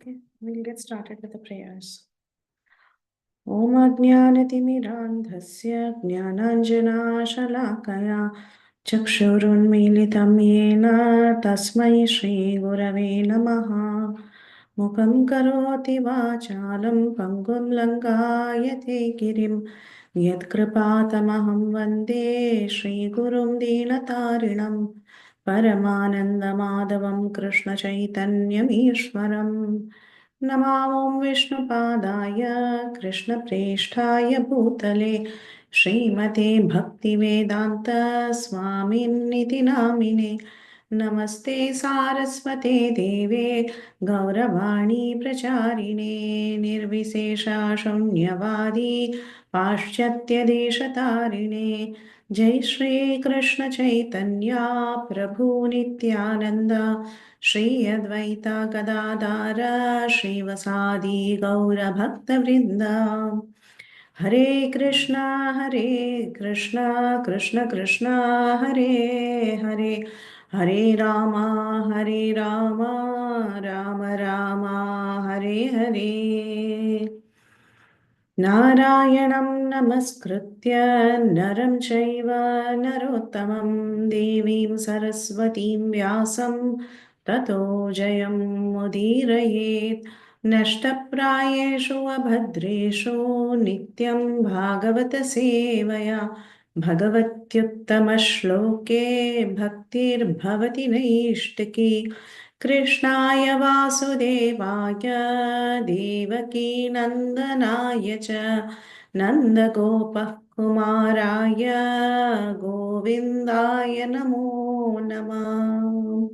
Okay, we'll get started with the prayers. Om Ajnanatimirandhasya Jnananjanashalaakaya Chakshurunmilitam Yena Tasmai Shri Gurave Namaha Mukam Karoti Vachalam Pangum Langayate Girim Yadkripatamaham Vande Shri Gurum Dinatarinam Paramanandamadavam Krishna Chaitanyam Ishwaram Namo Vishnupadaya Krishna Presthaya Bhutale Srimate Bhaktivedanta Swaminiti Namine Namaste Saraswate Deve Gauravani Pracharine Nirvisesha Shunyavadi Paschatya Deshatarine Jai Shri Krishna Chaitanya Prabhu Nityananda Shri Advaita Gadadara Shri Vasadi Gaura Bhakta Vrinda Hare Krishna Krishna Krishna Hare Hare Hare Rama Rama Rama Hare Hare Narayanam Namaskritya Naram Chaiva Narottamam Devim Saraswatim Vyasam Tato Jayam Mudirayet Nashtaprayeshu Abhadreshu Nityam Bhagavata Sevaya Bhagavatyuttama Shloke Bhaktir Bhavati Naishtaki कृष्णाय वासुदेवाय देवकी नन्दनाय च नन्दगोपः कुमाराय गोविन्दाय नमो नमः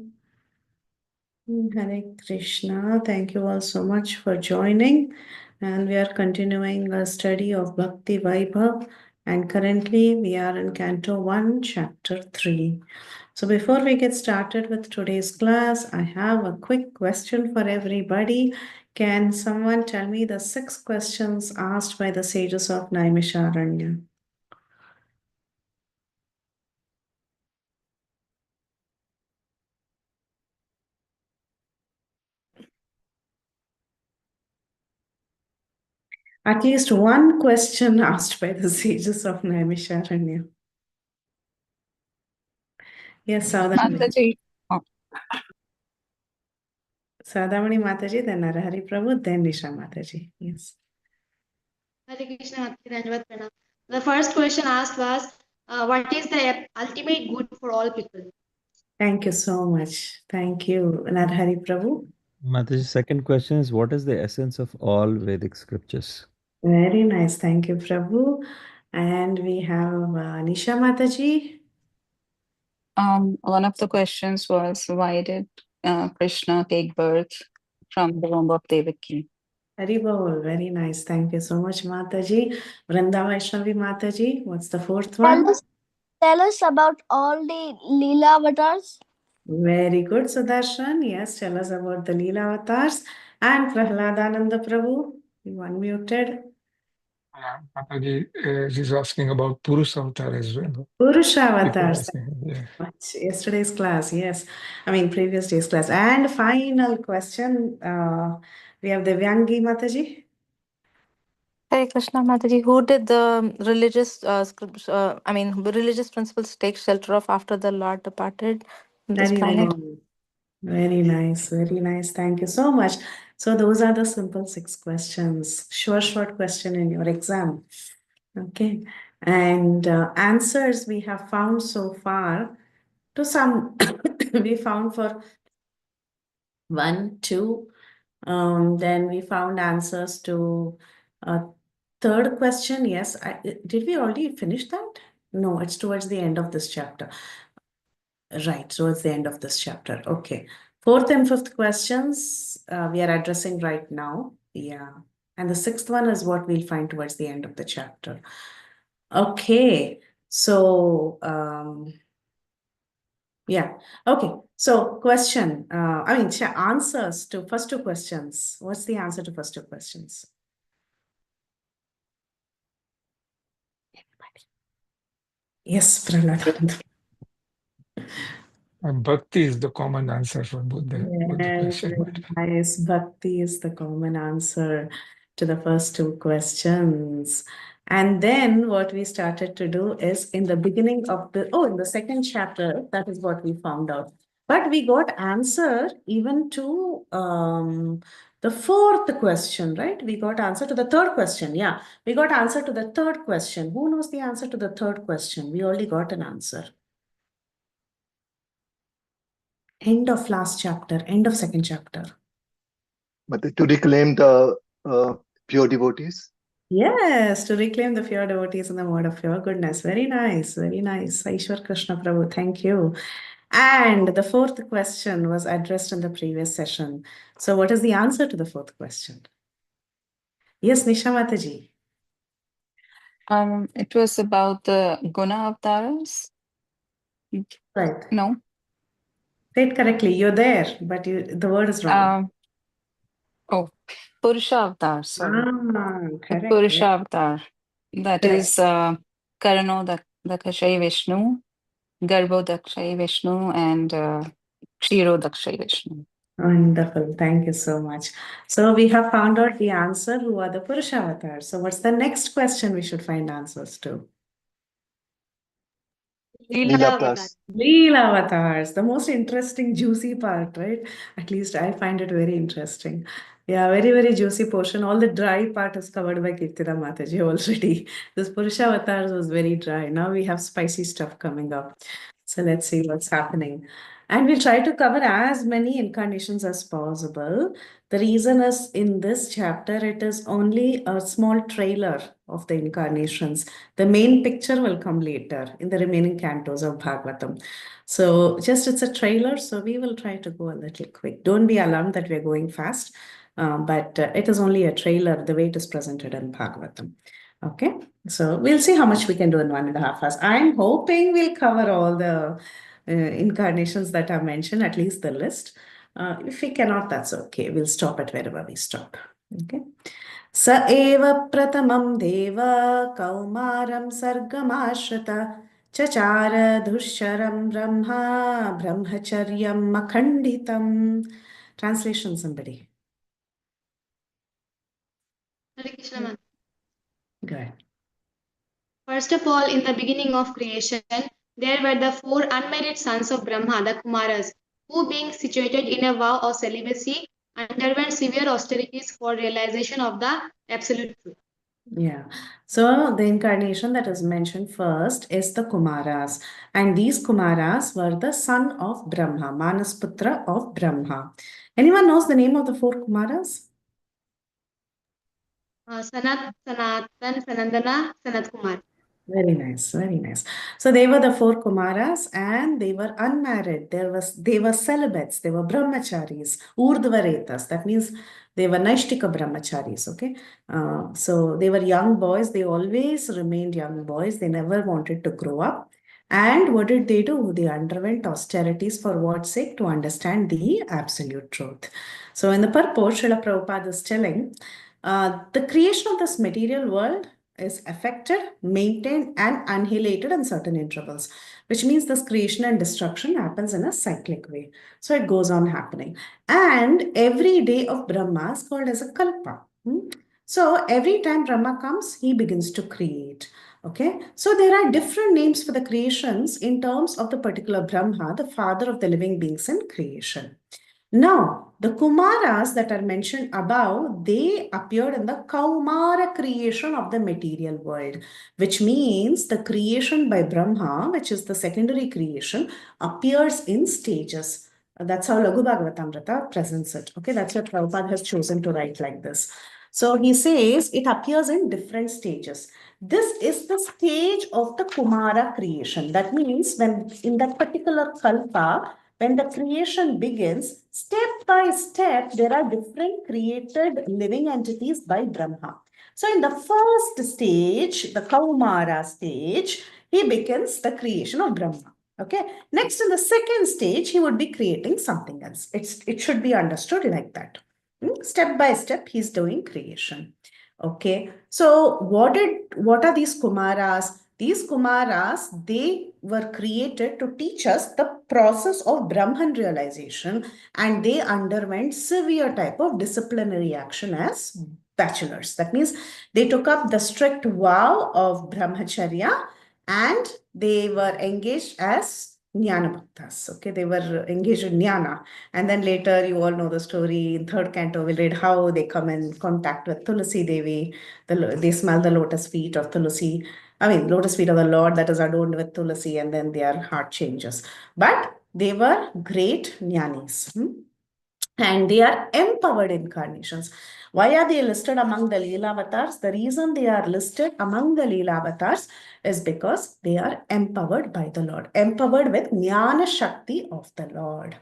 Hare Krishna. Thank you all so much for joining. And we are continuing our study of Bhakti Vaibhav. And currently we are in Canto 1, Chapter 3. So before we get started with today's class, I have a quick question for everybody. Can someone tell me the 6 questions asked by the sages of Naimisharanya? At least one question asked by the sages of Naimisharanya. Yes, Saudhamani. Mataji. Oh, Saudhamani Mataji, then Narahari Prabhu, then Nisha Mataji. Yes. Hare Krishna, Bhakti Dandavat Pranam. The first question asked was, what is the ultimate good for all people? Thank you so much. Thank you, Narahari Prabhu. Mataji's second question is, what is the essence of all Vedic scriptures? Very nice. Thank you, Prabhu. And we have Nisha Mataji. one of the questions was, why did Krishna take birth from the womb of Devaki? Haribol, very nice. Thank you so much, Mataji. Vranda Vaishnavi Mataji, what's the fourth one? Tell us about all the Leela avatars. Very good, Sudarshan. Yes, tell us about the Leela avatars. And Prahladananda Prabhu, you unmuted. Mataji, she's asking about Purusha avatar as well. Purusha People avatars. asking, yeah. Yesterday's class, yes. I mean, previous day's class. And final question, we have Devyangi Mataji. Hare Krishna Mataji, who did the religious religious principles take shelter of after the Lord departed from this Very planet? nice. Very nice. Very nice. Thank you so much. So those are the simple 6 questions. Short question in your exam. Okay. And answers we have found so far to some we found for 1, 2. Then we found answers to third question. Yes. Did we already finish that? No, it's towards the end of this chapter. Right, towards the end of this chapter. Okay. 4th and 5th questions we are addressing right now. Yeah. And the 6th one is what we'll find towards the end of the chapter. Okay. So, yeah. Okay. So, question. Answers to first 2 questions. What's the answer to first 2 questions? Everybody. Yes, Prahlad. Bhakti is the common answer for both the Yes, question. very nice. Bhakti is the common answer to the first two questions. And then what we started to do is in the beginning of in the second chapter, that is what we found out. But we got answer even to the fourth question, right? We got answer to the third question. Yeah, we got answer to the third question. Who knows the answer to the third question? We already got an answer. End of last chapter, end of second chapter. But to reclaim the pure devotees. Yes, to reclaim the pure devotees in the mode of pure goodness. Very nice, very nice. Aishwar Krishna Prabhu, thank you. And the fourth question was addressed in the previous session. So what is the answer to the fourth question? Yes, Nisha Mataji. It was about the Guna avatars. Right. No. Say it correctly. You're there, but the word is wrong. Purusha avatar. Sorry. Correct. Purusha avatar. That Correct. is Karano Dakshay Vishnu, Garbho Dakshay Vishnu, and Kshiro Dakshay Vishnu. Wonderful. Thank you so much. So we have found out the answer who are the Purusha avatars. So what's the next question we should find answers to? Leela avatars. Leela avatars, the most interesting, juicy part, right? At least I find it very interesting. Yeah, very, very juicy portion. All the dry part is covered by Kirtida Mataji already. This Purusha avatars was very dry. Now we have spicy stuff coming up. So let's see what's happening. And we'll try to cover as many incarnations as possible. The reason is in this chapter, it is only a small trailer of the incarnations. The main picture will come later in the remaining cantos of Bhagavatam. So just it's a trailer, so we will try to go a little quick. Don't be alarmed that we're going fast, but it is only a trailer, the way it is presented in Bhagavatam. Okay, so we'll see how much we can do in 1.5 hours. I'm hoping we'll cover all the incarnations that are mentioned, at least the list. If we cannot, that's okay. We'll stop at wherever we stop. Okay. Sa eva pratamam deva kaumaram sargamashrata chachara dusharam brahma brahmacharyam akhanditam. Translation, somebody. Hare Krishna Mataji. Go ahead. First of all, in the beginning of creation, there were the 4 unmarried sons of Brahma, the Kumaras, who being situated in a vow of celibacy, underwent severe austerities for realization of the absolute truth. Yeah. So the incarnation that is mentioned first is the Kumaras. And these Kumaras were the son of Brahma, Manasputra of Brahma. Anyone knows the name of the 4 Kumaras? Sanat, Sanatan, Sanandana, Sanat Kumar. Very nice, very nice. So they were the 4 Kumaras and they were unmarried. They were celibates, they were brahmacharis, urdhvaretas. That means they were Naishtika brahmacharis, okay? So they were young boys. They always remained young boys. They never wanted to grow up. And what did they do? They underwent austerities for what sake? To understand the absolute truth. So in the purport, Srila Prabhupada is telling, the creation of this material world is affected, maintained, and annihilated in certain intervals, which means this creation and destruction happens in a cyclic way. So it goes on happening. And every day of Brahma is called as a kalpa. So every time Brahma comes, he begins to create. Okay, so there are different names for the creations in terms of the particular Brahma, the father of the living beings in creation. Now, the Kumaras that are mentioned above, they appeared in the Kaumara creation of the material world, which means the creation by Brahma, which is the secondary creation, appears in stages. That's how Laghu Bhagavatamrita presents it. Okay, that's what Prabhupada has chosen to write like this. So he says it appears in different stages. This is the stage of the Kumara creation. That means when in that particular kalpa, when the creation begins, step by step, there are different created living entities by Brahma. So in the first stage, the Kaumara stage, he begins the creation of Brahma. Okay. Next, in the second stage, he would be creating something else. It should be understood like that. Step by step, he's doing creation. Okay. So what are these Kumaras? These Kumaras, they were created to teach us the process of Brahman realization, and they underwent severe type of disciplinary action as bachelors. That means they took up the strict vow of brahmacharya and they were engaged as Jnana Bhaktas. Okay, they were engaged in Jnana. And then later, you all know the story. In third canto, we'll read how they come in contact with Tulsi Devi. They smell the lotus feet of Tulsi. I mean, lotus feet of the Lord that is adorned with Tulsi, and then their heart changes. But they were great jnanis. And they are empowered incarnations. Why are they listed among the Leela avatars? The reason they are listed among the Leela avatars is because they are empowered by the Lord, empowered with Jnana Shakti of the Lord.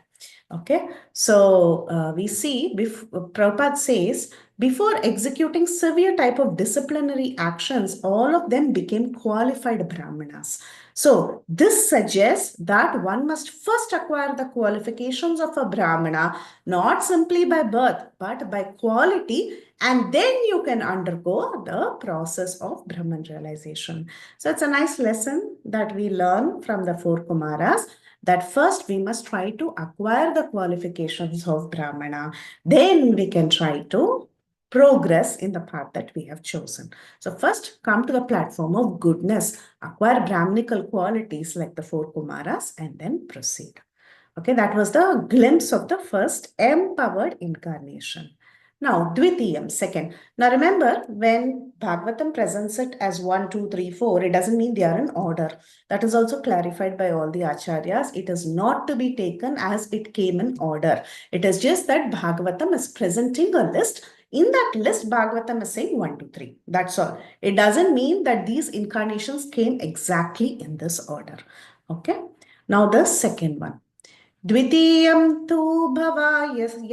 Okay, so we see, Prabhupada says, before executing severe type of disciplinary actions, all of them became qualified Brahmanas. So this suggests that one must first acquire the qualifications of a Brahmana, not simply by birth, but by quality, and then you can undergo the process of Brahman realization. So it's a nice lesson that we learn from the four Kumaras, that first we must try to acquire the qualifications of Brahmana, then we can try to progress in the path that we have chosen. So first come to the platform of goodness, acquire Brahminical qualities like the four Kumaras, and then proceed. Okay, that was the glimpse of the first empowered incarnation. Now, Dvitiyam, second. Now remember, when Bhagavatam presents it as 1, 2, 3, 4, it doesn't mean they are in order. That is also clarified by all the acharyas. It is not to be taken as it came in order. It is just that Bhagavatam is presenting a list. In that list, Bhagavatam is saying 1, 2, 3. That's all. It doesn't mean that these incarnations came exactly in this order. Okay. Now the second one. द्वितीयं तु भवायस्य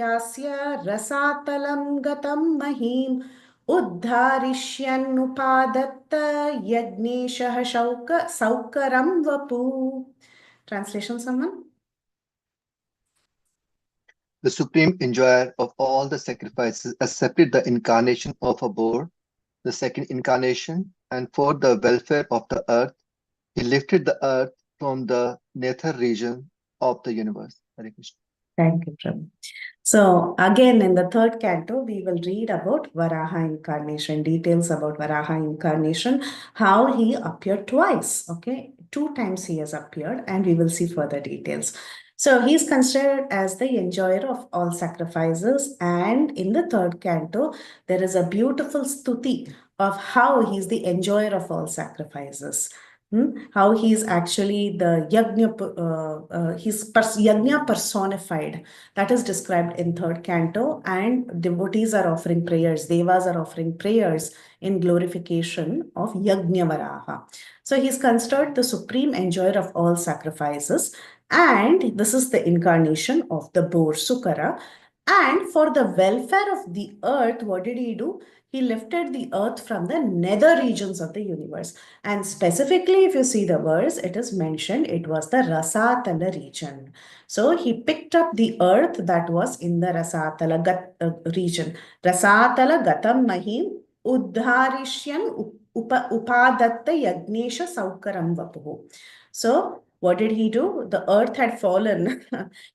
रसातलं गतं महीम् उद्धारिष्यन्नुपादत्त यज्ञेशः सौकरं Vapu. Translation, someone? The supreme enjoyer of all the sacrifices accepted the incarnation of a boar, the second incarnation, and for the welfare of the earth, he lifted the earth from the nether region of the universe. Hare Krishna. Thank you, Prabhu. So again, in the third canto, we will read about Varaha incarnation, details about Varaha incarnation, how he appeared twice. Okay, 2 times he has appeared, and we will see further details. So he is considered as the enjoyer of all sacrifices, and in the third canto, there is a beautiful stuti of how he is the enjoyer of all sacrifices. How he is actually the yajna, yajna personified. That is described in third canto, and devotees are offering prayers, devas are offering prayers in glorification of Yajna Varaha. So he is considered the supreme enjoyer of all sacrifices, and this is the incarnation of the boar Sukara. And for the welfare of the earth, what did he do? He lifted the earth from the nether regions of the universe. And specifically, if you see the verse, it is mentioned it was the Rasatala region. So he picked up the earth that was in the Rasatala region. Rasatala Gatam Mahim Uddharishyan Upadatta Yagnesha Saukaram Vapuhu. So what did he do? The earth had fallen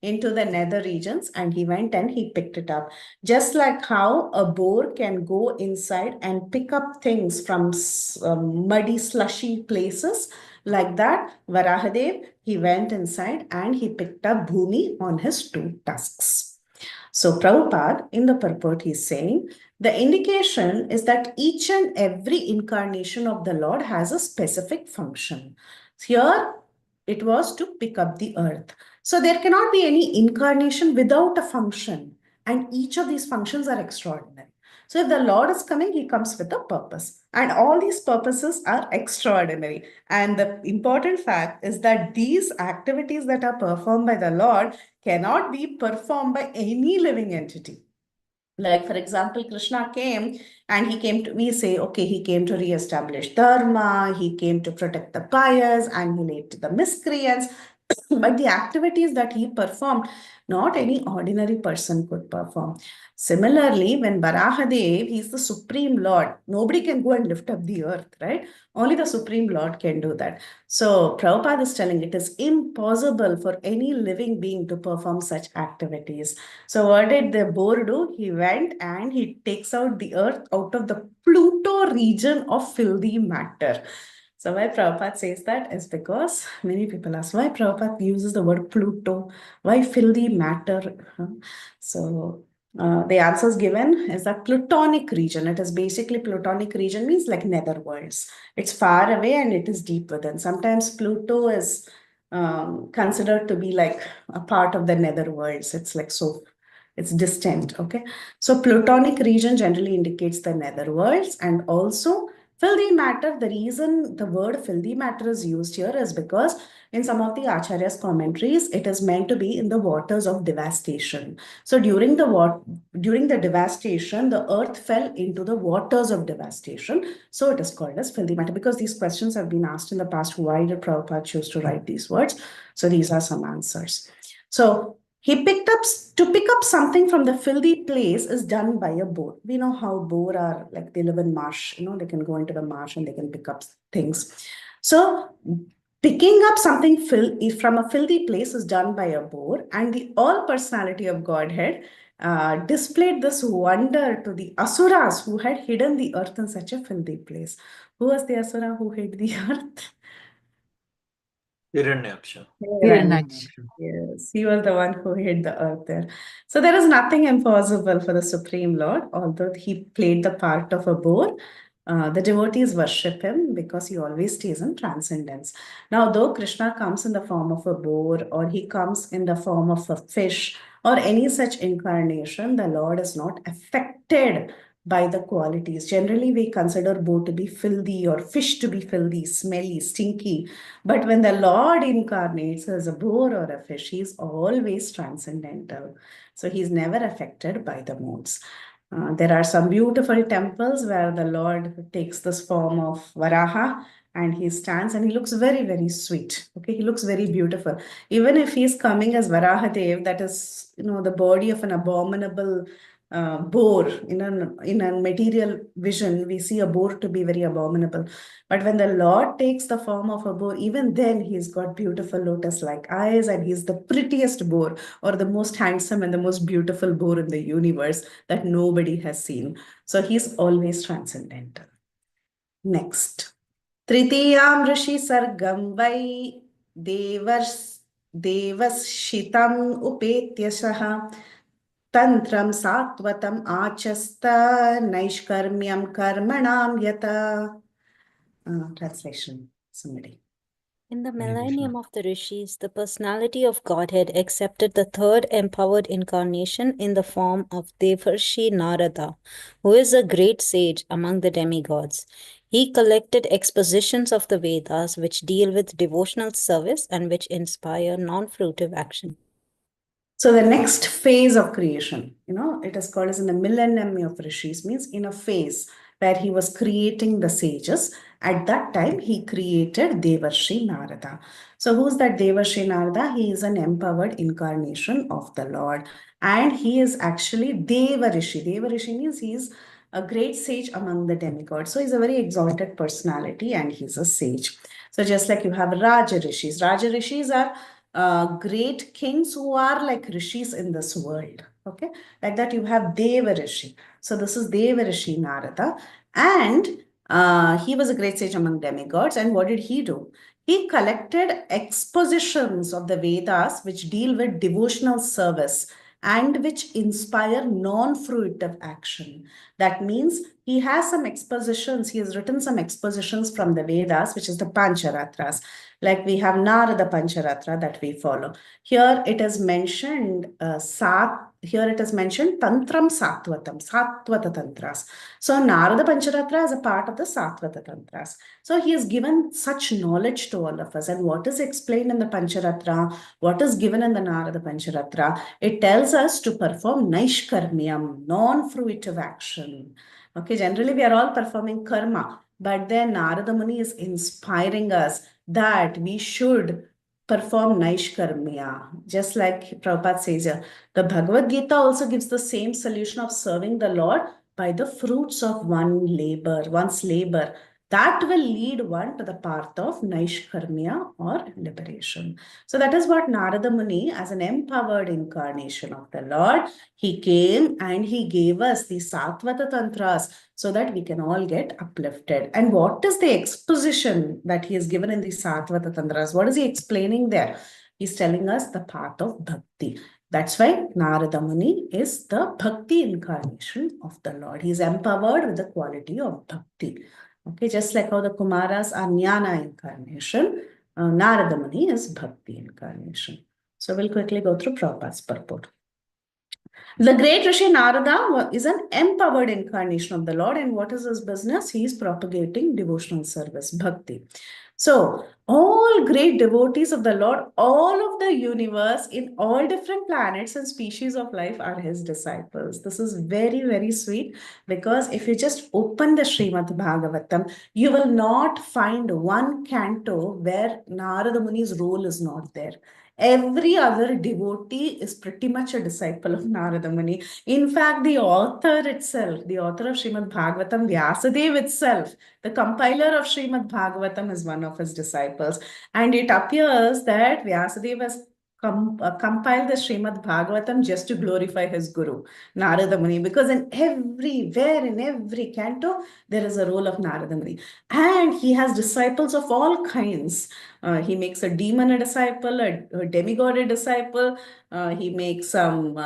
into the nether regions, and he went and he picked it up. Just like how a boar can go inside and pick up things from muddy, slushy places, like that, Varahadev, he went inside and he picked up Bhumi on his 2 tusks. So Prabhupada, in the purport, he is saying, the indication is that each and every incarnation of the Lord has a specific function. Here, it was to pick up the earth. So there cannot be any incarnation without a function. And each of these functions are extraordinary. So if the Lord is coming, he comes with a purpose. And all these purposes are extraordinary. And the important fact is that these activities that are performed by the Lord cannot be performed by any living entity. Like, for example, Krishna came and he came to, we say, okay, he came to re-establish dharma, he came to protect the pious, annihilate the miscreants. But the activities that he performed, not any ordinary person could perform. Similarly, when Varahadev, he's the Supreme Lord, nobody can go and lift up the earth, right? Only the Supreme Lord can do that. So Prabhupada is telling it is impossible for any living being to perform such activities. So what did the boar do? He went and he takes out the earth out of the Pluto region of filthy matter. So why Prabhupada says that is because many people ask why Prabhupada uses the word Pluto, why filthy matter? So the answers given is that Plutonic region. It is basically Plutonic region means like nether worlds. It's far away and it is deep within. Sometimes Pluto is considered to be like a part of the nether worlds. It's like so, it's distant. Okay. So Plutonic region generally indicates the nether worlds, and also filthy matter. The reason the word filthy matter is used here is because in some of the Acharya's commentaries, it is meant to be in the waters of devastation. So during the devastation, the earth fell into the waters of devastation. So it is called as filthy matter, because these questions have been asked in the past. Why did Prabhupada choose to write these words? So these are some answers. So he pick up something from the filthy place is done by a boar. We know how boar are, like they live in marsh, they can go into the marsh and they can pick up things. So picking up something from a filthy place is done by a boar, and the all personality of Godhead displayed this wonder to the asuras who had hidden the earth in such a filthy place. Who was the asura who hid the earth? Hiranyaksha. Hiranyaksha. Yes, he was the one who hid the earth there. So there is nothing impossible for the Supreme Lord, although he played the part of a boar. The devotees worship him because he always stays in transcendence. Now, though Krishna comes in the form of a boar, or he comes in the form of a fish, or any such incarnation, the Lord is not affected by the qualities. Generally, we consider boar to be filthy or fish to be filthy, smelly, stinky. But when the Lord incarnates as a boar or a fish, he's always transcendental. So he's never affected by the moods. There are some beautiful temples where the Lord takes this form of Varaha and he stands and he looks very, very sweet. Okay, he looks very beautiful. Even if he's coming as Varahadev, that is, the body of an abominable boar. In a material vision, we see a boar to be very abominable. But when the Lord takes the form of a boar, even then he's got beautiful lotus-like eyes, and he's the prettiest boar, or the most handsome and the most beautiful boar in the universe that nobody has seen. So he's always transcendental. Next. Tritiyam Rishi Sargam Vai Devashitam Upetyasaha Tantram Satvatam Achasta Naishkarmyam Karmanam Yata. Translation, somebody. In the Hare Krishna. millennium of the rishis, the personality of Godhead accepted the third empowered incarnation in the form of Devarshi Narada, who is a great sage among the demigods. He collected expositions of the Vedas which deal with devotional service and which inspire non-fruitive action. So the next phase of creation, it is called as in the millennium of rishis, means in a phase where he was creating the sages. At that time, he created Devarshi Narada. So who's that Devarshi Narada? He is an empowered incarnation of the Lord. And he is actually Devarishi. Devarishi means he's a great sage among the demigods. So he's a very exalted personality and he's a sage. So just like you have Raja Rishis. Raja Rishis are great kings who are like rishis in this world. Okay, like that you have Deva Rishi. So this is Deva Rishi Narada, and he was a great sage among demigods. And what did he do? He collected expositions of the Vedas which deal with devotional service and which inspire non-fruitive action. That means he has some expositions, he has written some expositions from the Vedas, which is the Pancharatras. Like we have Narada Pancharatra that we follow. Here it is mentioned here it is mentioned Tantram Satvatam, Satvata Tantras. So Narada Pancharatra is a part of the Satvata Tantras. So he has given such knowledge to all of us. And what is explained in the Pancharatra, what is given in the Narada Pancharatra, it tells us to perform Naishkarmyam, non-fruitive action. Okay, generally we are all performing karma, but then Narada Muni is inspiring us that we should perform Naishkarmya. Just like Prabhupada says here, the Bhagavad Gita also gives the same solution of serving the Lord by the fruits of one's labor. That will lead one to the path of Naishkarmya or liberation. So that is what Narada Muni, as an empowered incarnation of the Lord, he came and he gave us the Satvata Tantras so that we can all get uplifted. And what is the exposition that he has given in the Satvata Tantras? What is he explaining there? He's telling us the path of Bhakti. That's why Narada Muni is the Bhakti incarnation of the Lord. He is empowered with the quality of Bhakti. Okay, just like how the Kumaras are Jnana incarnation, Narada Muni is Bhakti incarnation. So we'll quickly go through Prabhupada's purport. The great Rishi Narada is an empowered incarnation of the Lord, and what is his business? He is propagating devotional service, bhakti. So, all great devotees of the Lord, all of the universe in all different planets and species of life are his disciples. This is very, very sweet, because if you just open the Srimad Bhagavatam, you will not find one canto where Narada Muni's role is not there. Every other devotee is pretty much a disciple of Narada Muni. In fact, the author itself, the author of Srimad Bhagavatam, Vyasadeva itself, the compiler of Srimad Bhagavatam, is one of his disciples. And it appears that Vyasadeva has compiled the Srimad Bhagavatam just to glorify his guru, Narada Muni, because in every canto, there is a role of Narada Muni. And he has disciples of all kinds. He makes a demon a disciple, a demigod a disciple. He makes some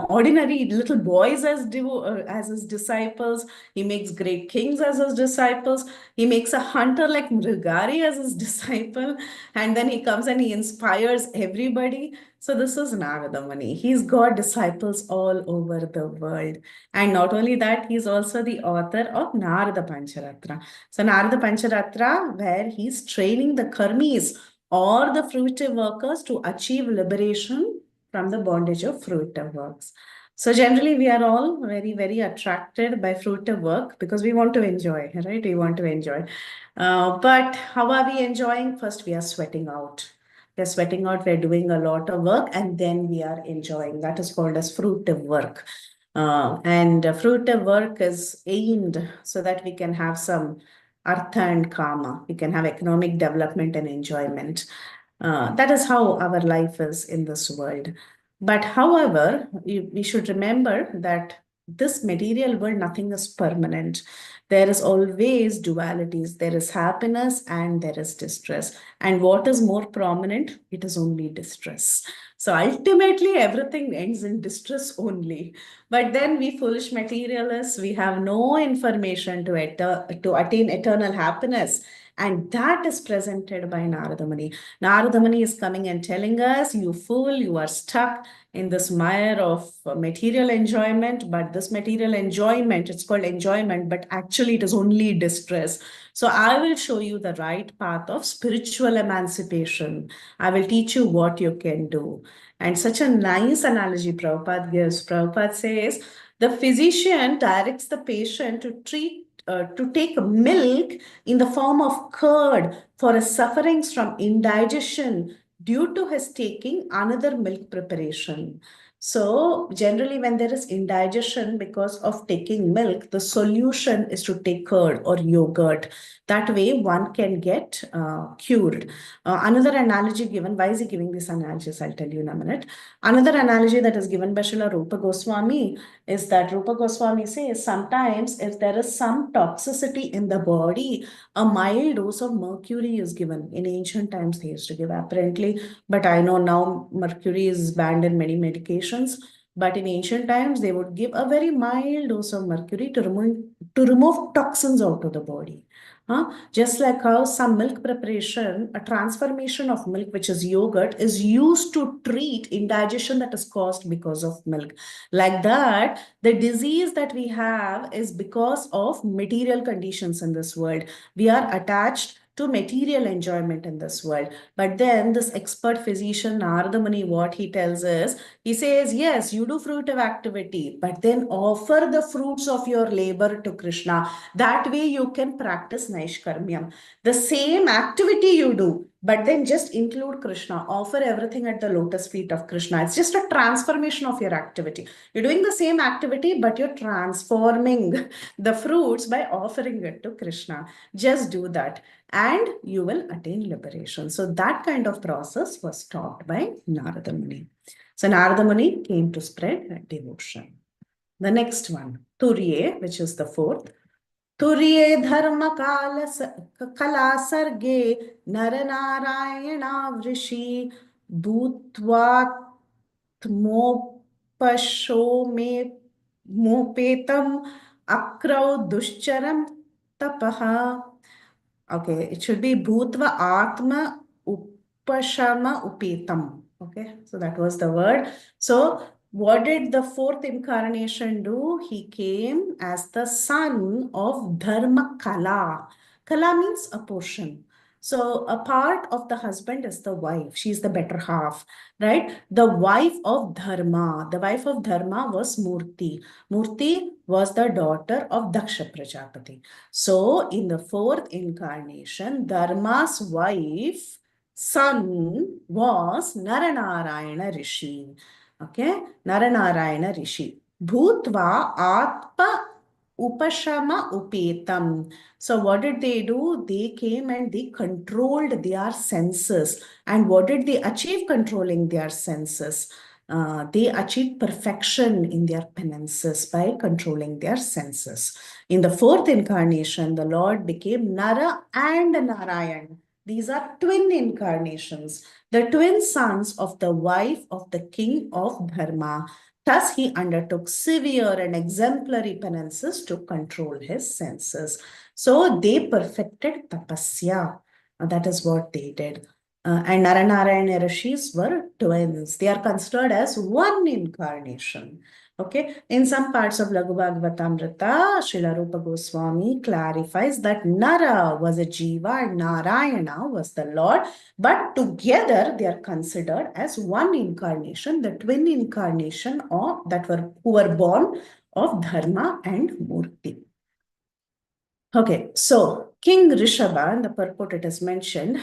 ordinary little boys as his disciples. He makes great kings as his disciples. He makes a hunter like Mrigari as his disciple. And then he comes and he inspires everybody. So this is Narada Muni. He's got disciples all over the world. And not only that, he's also the author of Narada Pancharatra. So Narada Pancharatra, where he's training the karmis or the fruitive workers to achieve liberation from the bondage of fruitive works. So generally, we are all very, very attracted by fruitive work because we want to enjoy, right? We want to enjoy. But how are we enjoying? First, we are sweating out. We're sweating out, we're doing a lot of work, and then we are enjoying. That is called as fruitive work. And fruitive work is aimed so that we can have some artha and kama. We can have economic development and enjoyment. That is how our life is in this world. But however, we should remember that this material world, nothing is permanent. There is always dualities. There is happiness and there is distress. And what is more prominent? It is only distress. So ultimately, everything ends in distress only. But then we foolish materialists, we have no information to attain eternal happiness. And that is presented by Narada Muni. Narada Muni is coming and telling us, you fool, you are stuck in this mire of material enjoyment, but this material enjoyment, it's called enjoyment, but actually it is only distress. So I will show you the right path of spiritual emancipation. I will teach you what you can do. And such a nice analogy Prabhupada gives. Prabhupada says, the physician directs the patient to take milk in the form of curd for his sufferings from indigestion due to his taking another milk preparation. So generally when there is indigestion because of taking milk, the solution is to take curd or yogurt. That way one can get cured. Another analogy given, why is he giving these analogies? I'll tell you in a minute. Another analogy that is given by Srila Rupa Goswami is that Rupa Goswami says sometimes if there is some toxicity in the body, a mild dose of mercury is given. In ancient times, they used to give apparently, but I know now mercury is banned in many medications. But in ancient times, they would give a very mild dose of mercury to remove toxins out of the body. Just like how some milk preparation, a transformation of milk, which is yogurt, is used to treat indigestion that is caused because of milk. Like that, the disease that we have is because of material conditions in this world. We are attached to material enjoyment in this world. But then this expert physician, Narada Muni, what he tells is, he says, yes, you do fruitive activity, but then offer the fruits of your labor to Krishna. That way you can practice Naishkarmyam. The same activity you do, but then just include Krishna, offer everything at the lotus feet of Krishna. It's just a transformation of your activity. You're doing the same activity, but you're transforming the fruits by offering it to Krishna. Just do that, and you will attain liberation. So that kind of process was taught by Narada Muni. So Narada Muni came to spread devotion. The next one, Turiye, which is the fourth. तुर्ये धर्म कला सर्गे नर नारायणा वृषि भूत्वात्मोपशो मे मोपेतम अक्रौ दुश्चरम तपः. Okay, it should be Bhutva Atma Upashama Upetam. Okay, so that was the word. So, what did the fourth incarnation do? He came as the son of Dharma Kala. Kala means a portion. So, a part of the husband is the wife. She's the better half, right? The wife of Dharma. The wife of Dharma was Murti. Murti was the daughter of Daksha Prajapati. So, in the fourth incarnation, Dharma's wife, son, was Naranarayana Rishi. Okay, Naranarayana Rishi. Bhutva Atma Upashama Upetam. So, what did they do? They came and they controlled their senses. And what did they achieve controlling their senses? They achieved perfection in their penances by controlling their senses. In the fourth incarnation, the Lord became Nara and Narayan. These are twin incarnations, the twin sons of the wife of the king of Dharma. Thus, he undertook severe and exemplary penances to control his senses. So, they perfected tapasya. That is what they did. And Naranarayana Rishis were twins. They are considered as one incarnation. Okay, in some parts of Laghu Bhagavatamrita, Srila Rupa Goswami clarifies that Nara was a Jiva and Narayana was the Lord, but together they are considered as one incarnation, the twin incarnation of who were born of Dharma and Murti. Okay, so King Rishabha, in the purport it is mentioned,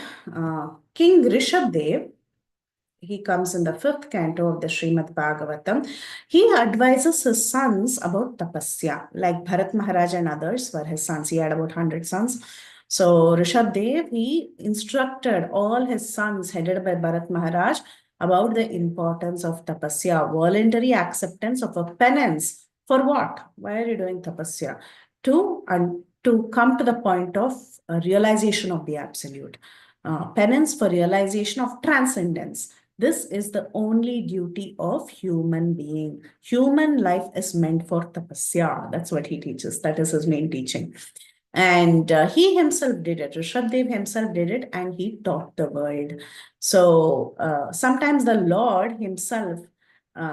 King Rishabdev, he comes in the 5th canto of the Srimad Bhagavatam. He advises his sons about tapasya, like Bharat Maharaj and others were his sons. He had about 100 sons. So Rishabdev, he instructed all his sons headed by Bharat Maharaj about the importance of tapasya, voluntary acceptance of a penance. For what? Why are you doing tapasya? To come to the point of realization of the absolute. Penance for realization of transcendence. This is the only duty of human being. Human life is meant for tapasya. That's what he teaches. That is his main teaching. And he himself did it. Rishabdev himself did it, and he taught the world. So sometimes the Lord himself,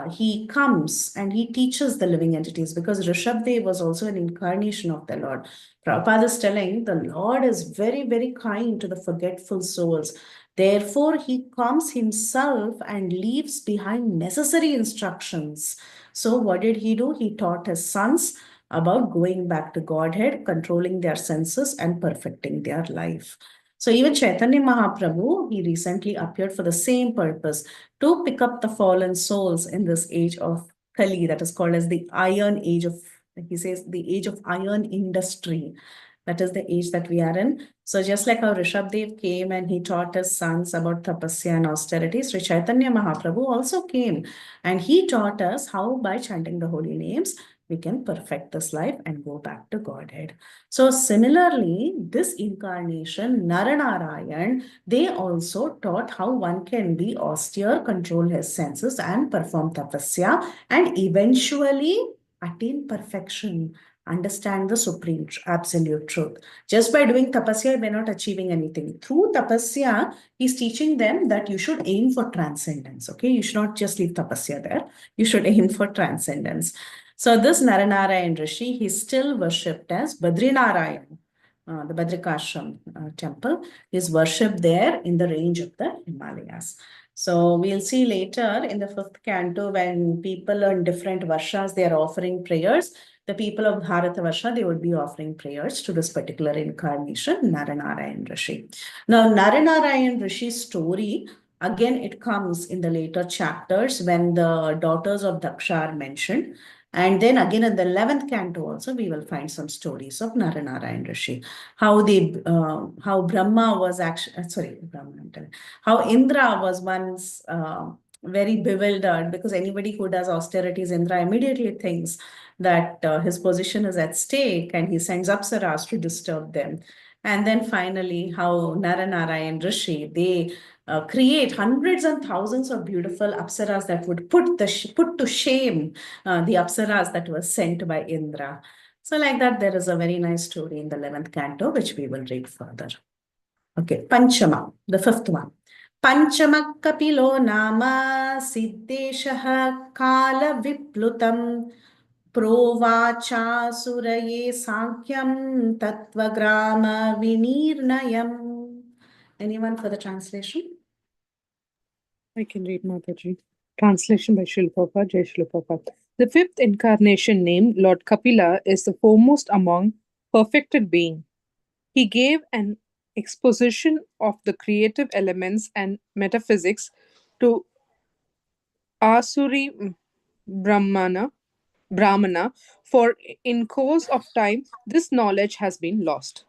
he comes and he teaches the living entities, because Rishabdev was also an incarnation of the Lord. Prabhupada is telling the Lord is very, very kind to the forgetful souls. Therefore, he comes himself and leaves behind necessary instructions. So what did he do? He taught his sons about going back to Godhead, controlling their senses and perfecting their life. So even Chaitanya Mahaprabhu, he recently appeared for the same purpose, to pick up the fallen souls in this age of Kali, that is called as the iron age of, he says, the age of iron industry. That is the age that we are in. So just like how Rishabdev came and he taught his sons about tapasya and austerity, Sri Chaitanya Mahaprabhu also came and he taught us how by chanting the holy names, we can perfect this life and go back to Godhead. So similarly, this incarnation, Naranarayan, they also taught how one can be austere, control his senses and perform tapasya and eventually attain perfection, understand the supreme absolute truth. Just by doing tapasya, we're not achieving anything. Through tapasya, he's teaching them that you should aim for transcendence. Okay, you should not just leave tapasya there. You should aim for transcendence. So this Naranarayan Rishi, he's still worshipped as Badrinarayan, the Badrikashram temple. Is worshipped there in the range of the Himalayas. So we'll see later in the 5th canto when people in different varshas, they are offering prayers. the people of Bharatavarsha, they would be offering prayers to this particular incarnation, Naranarayan Rishi. Now, Naranarayan Rishi's story, again, it comes in the later chapters when the daughters of Daksha are mentioned. And then again in the 11th canto also, we will find some stories of Naranarayan Rishi. How Brahma was actually, how Indra was once very bewildered, because anybody who does austerities, Indra immediately thinks that his position is at stake and he sends apsaras to disturb them. And then finally, how Naranarayan Rishi, they create hundreds and thousands of beautiful apsaras that would put to shame the apsaras that were sent by Indra. So like that, there is a very nice story in the 11th canto, which we will read further. Okay, Panchama, the 5th one. Panchama Kapilo Nama Siddeshaha Kala Viplutam Provacha Suraye Sankyam Tattvagrama Vinirnayam. Anyone for the translation? I can read, Mataji. Translation by Srila Prabhupada, Jai Srila Prabhupada. The 5th incarnation named Lord Kapila is the foremost among perfected beings. He gave an exposition of the creative elements and metaphysics to Asuri Brahmana, for in course of time this knowledge has been lost.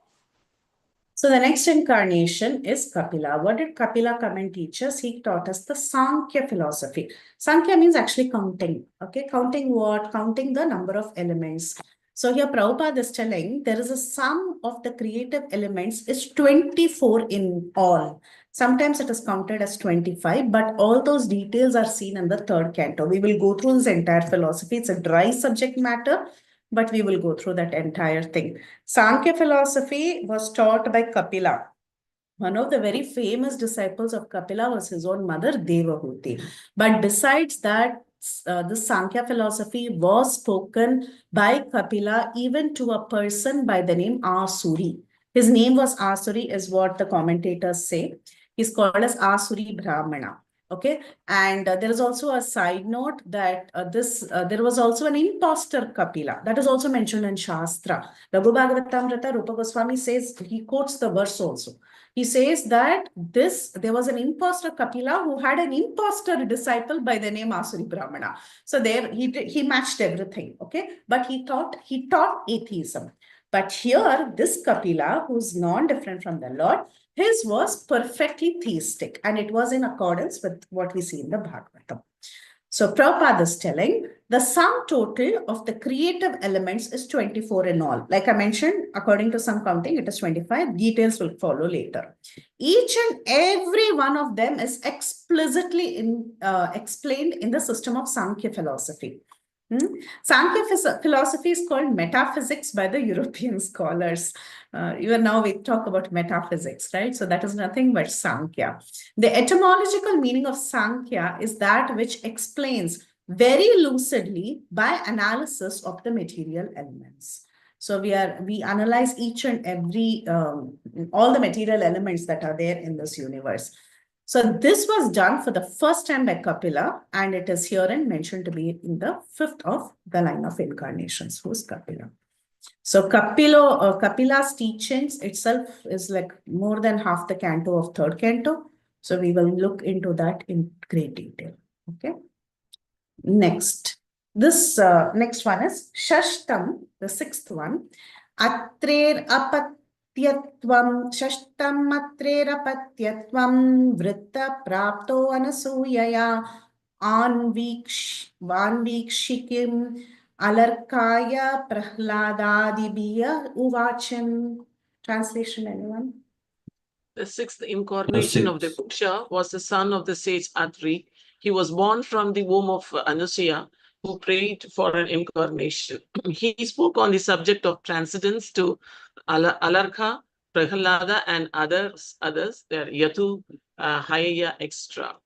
So the next incarnation is Kapila. What did Kapila come and teach us? He taught us the Sankhya philosophy. Sankhya means actually counting. Okay, counting what? Counting the number of elements. So here Prabhupada is telling there is a sum of the creative elements is 24 in all. Sometimes it is counted as 25, but all those details are seen in the 3rd canto. We will go through this entire philosophy. It's a dry subject matter, but we will go through that entire thing. Sankhya philosophy was taught by Kapila. One of the very famous disciples of Kapila was his own mother, Devahuti. But besides that, the Sankhya philosophy was spoken by Kapila even to a person by the name Asuri. His name was Asuri, is what the commentators say. He's called as Asuri Brahmana. Okay, and there is also a side note that there was also an imposter Kapila that is also mentioned in Shastra. Raghu Bhagavatamrita, Rupa Goswami says, he quotes the verse also. He says that there was an imposter Kapila who had an imposter disciple by the name Asuri Brahmana. So there he matched everything. Okay, but he taught atheism. But here, this Kapila, who's non-different from the Lord, his was perfectly theistic, and it was in accordance with what we see in the Bhagavatam. So Prabhupada is telling the sum total of the creative elements is 24 in all. Like I mentioned, according to some counting, it is 25. Details will follow later. Each and every one of them is explicitly explained in the system of Sankhya philosophy. Sankhya philosophy is called metaphysics by the European scholars. Even now we talk about metaphysics, right? So that is nothing but Sankhya. The etymological meaning of Sankhya is that which explains very lucidly by analysis of the material elements. So we analyze each and every, all the material elements that are there in this universe. So this was done for the first time by Kapila, and it is herein mentioned to be in the 5th of the line of incarnations. Who's Kapila? So Kapila's teachings itself is like more than half the canto of 3rd canto. So we will look into that in great detail. Okay. Next, this next one is Shashtam, the 6th one. Atrer apathyatvam Shashtam atrer apathyatvam vritta prapto anasuyaya vanvikshikim alarkaya prahladadibhiya uvachan. Translation, anyone? The 6th incarnation of the Purusha was the son of the sage Atri. He was born from the womb of Anusuya, who prayed for an incarnation. He spoke on the subject of transcendence to Alarka, Prahalada, and others. They're Yatu, Hayaya, etc.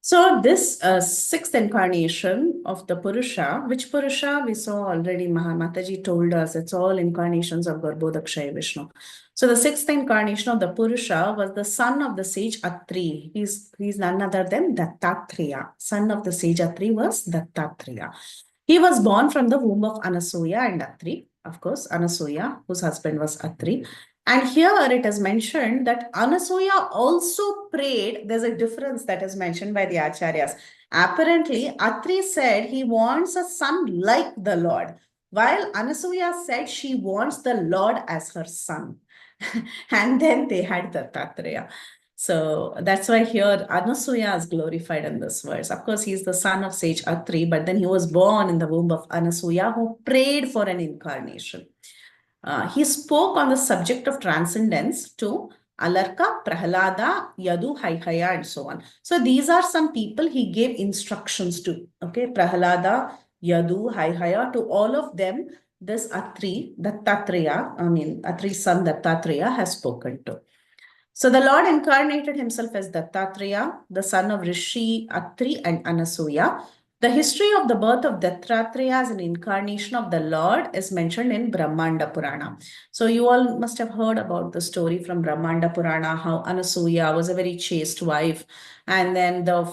So this 6th incarnation of the Purusha, which Purusha we saw already, Mataji told us, it's all incarnations of Garbhodakshaya Vishnu. So the sixth incarnation of the Purusha was the son of the sage Atri. He's none other than Dattatreya. Son of the sage Atri was Dattatreya. He was born from the womb of Anasuya and Atri. Of course, Anasuya, whose husband was Atri. And here it is mentioned that Anasuya also prayed. There's a difference that is mentioned by the Acharyas. Apparently, Atri said he wants a son like the Lord, while Anasuya said she wants the Lord as her son. And then they had Dattatreya. So that's why here Anasuya is glorified in this verse. Of course, he's the son of sage Atri, but then he was born in the womb of Anasuya, who prayed for an incarnation. He spoke on the subject of transcendence to Alarka, Prahlada, Yadu, Haihaya, and so on. So these are some people he gave instructions to. Okay, Prahlada, Yadu, Haihaya, to all of them, this Atri, Dattatreya, Atri's son Dattatreya has spoken to. So the Lord incarnated himself as Dattatreya, the son of Rishi, Atri, and Anasuya. The history of the birth of Dattatreya as an incarnation of the Lord is mentioned in Brahmanda Purana. So you all must have heard about the story from Brahmanda Purana, how Anasuya was a very chaste wife. And then the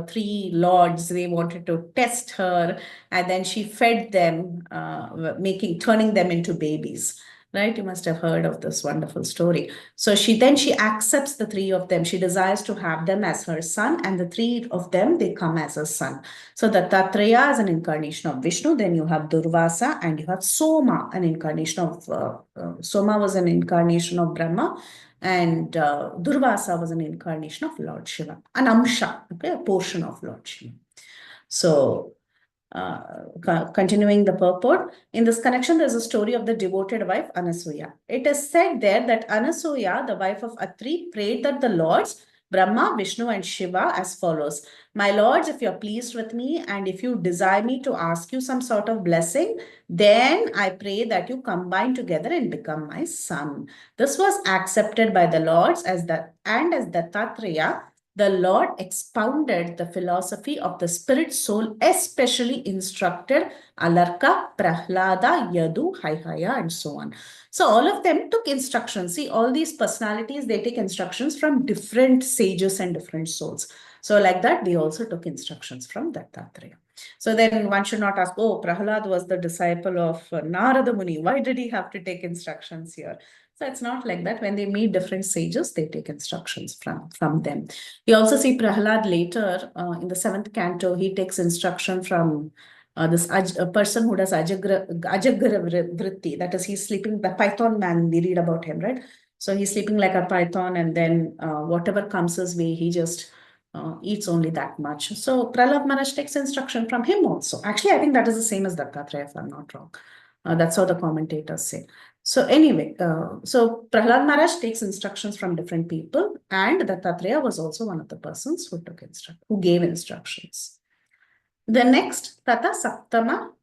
three lords, they wanted to test her. And then she fed them, turning them into babies. Right? You must have heard of this wonderful story. So she accepts the three of them. She desires to have them as her son, and the three of them, they come as a son. So Dattatreya is an incarnation of Vishnu. Then you have Durvasa and you have Soma, an incarnation of Soma was an incarnation of Brahma, and Durvasa was an incarnation of Lord Shiva, an amsha, okay, a portion of Lord Shiva. So continuing the purport, in this connection, there's a story of the devoted wife Anasuya. It is said there that Anasuya, the wife of Atri, prayed that the lords Brahma, Vishnu, and Shiva as follows: My lords, if you're pleased with me and if you desire me to ask you some sort of blessing, then I pray that you combine together and become my son. This was accepted by the lords as Dattatreya, the Lord expounded the philosophy of the spirit soul, especially instructed Alarka, Prahlada, Yadu, Haihaya, and so on. So all of them took instructions. See, all these personalities, they take instructions from different sages and different souls. So like that, they also took instructions from Dattatreya. So then one should not ask, oh, Prahlad was the disciple of Narada Muni. Why did he have to take instructions here? So it's not like that. When they meet different sages, they take instructions from them. We also see Prahlad later in the 7th canto. He takes instruction from this person who does Ajagra Vritti. That is, he's sleeping, the Python man, we read about him, right? So he's sleeping like a python, and then whatever comes his way, he just eats only that much. So Prahlad Maharaj takes instruction from him also. Actually, I think that is the same as Dattatreya, if I'm not wrong. That's how the commentators say. So anyway, so Prahlad Maharaj takes instructions from different people, and Dattatreya was also one of the persons who gave instructions. The next, Tata Saptama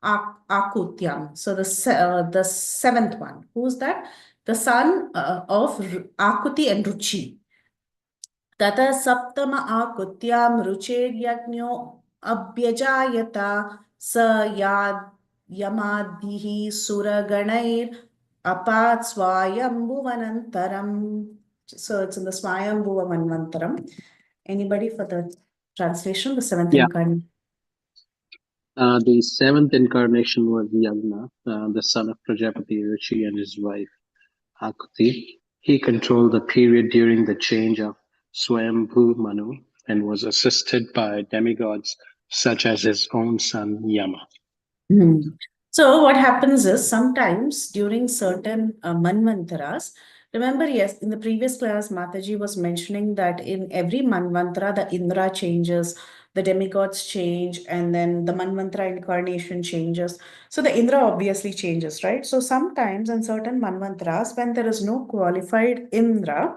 Akutyam. So the 7th one, who's that? The son of Akuti and Ruchi. Tata Saptama Akutyam Rucheryagno Abhyajayata Sa Yamadhihi Suraganair Apat Swayambhuvanantaram. So it's in the Swayambhuva Manvantaram. Anybody for the translation? The 7th incarnation. The 7th incarnation was Yagna, the son of Prajapati Rishi and his wife Akuti. He controlled the period during the change of Swayambhu Manu and was assisted by demigods such as his own son Yama. So what happens is sometimes during certain manvantaras, remember, yes, in the previous class, Mataji was mentioning that in every manvantara, the Indra changes, the demigods change, and then the manvantara incarnation changes. So the Indra obviously changes, right? So sometimes in certain manvantaras, when there is no qualified Indra,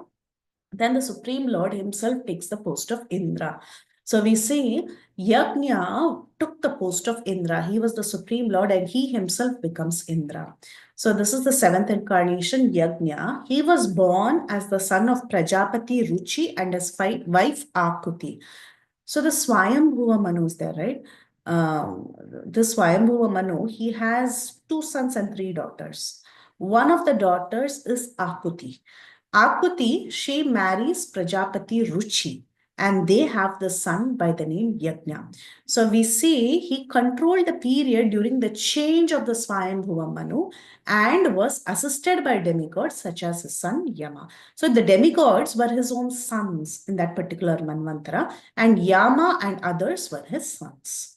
then the Supreme Lord himself takes the post of Indra. So we see Yajna took the post of Indra. He was the Supreme Lord and he himself becomes Indra. So this is the 7th incarnation, Yajna. He was born as the son of Prajapati Ruchi and his wife Akuti. So the Swayambhuva Manu is there, right? This Swayambhuva Manu, he has 2 sons and 3 daughters. One of the daughters is Akuti. Akuti, she marries Prajapati Ruchi, and they have the son by the name Yajna. So we see he controlled the period during the change of the Swayambhuva Manu and was assisted by demigods such as his son Yama. So the demigods were his own sons in that particular Manvantara, and Yama and others were his sons.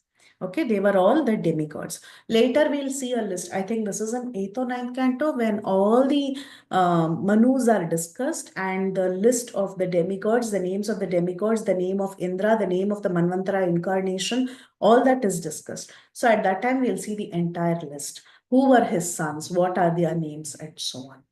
Okay, they were all the demigods. Later, we'll see a list. I think this is in 8th or 9th canto when all the Manus are discussed and the list of the demigods, the names of the demigods, the name of Indra, the name of the Manvantara incarnation, all that is discussed. So at that time, we'll see the entire list. Who were his sons? What are their names? And so on.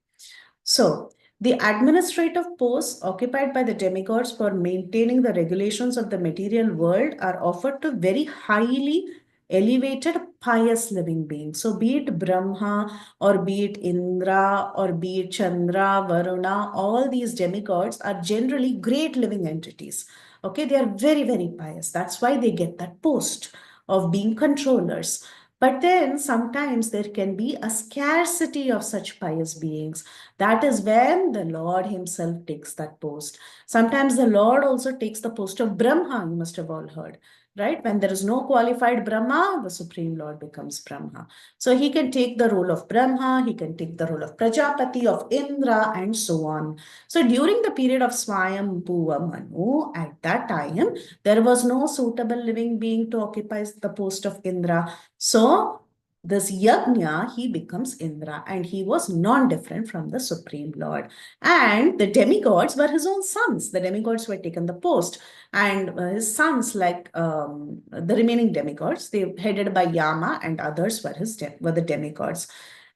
So, the administrative posts occupied by the demigods for maintaining the regulations of the material world are offered to very highly elevated pious living beings. So be it Brahma or be it Indra or be it Chandra, Varuna, all these demigods are generally great living entities. Okay, they are very, very pious. That's why they get that post of being controllers. But then sometimes there can be a scarcity of such pious beings. That is when the Lord himself takes that post. Sometimes the Lord also takes the post of Brahma, you must have all heard, right? When there is no qualified Brahma, the Supreme Lord becomes Brahma. So he can take the role of Brahma, he can take the role of Prajapati, of Indra, and so on. So during the period of Swayambhuva Manu, at that time, there was no suitable living being to occupy the post of Indra. So this Yajna, he becomes Indra, and he was non-different from the Supreme Lord. And the demigods were his own sons. The demigods were taken the post, and his sons, like the remaining demigods, they headed by Yama and others were the demigods.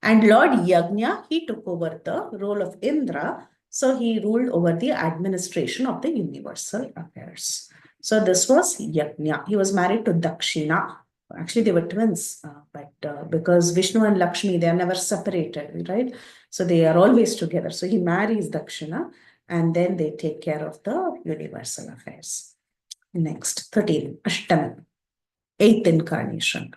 And Lord Yajna, he took over the role of Indra, so he ruled over the administration of the universal affairs. So this was Yajna. He was married to Dakshina. Actually, they were twins, but because Vishnu and Lakshmi, they are never separated, right? So they are always together. So he marries Dakshina, and then they take care of the universal affairs. Next, 13, Ashtami, 8th incarnation.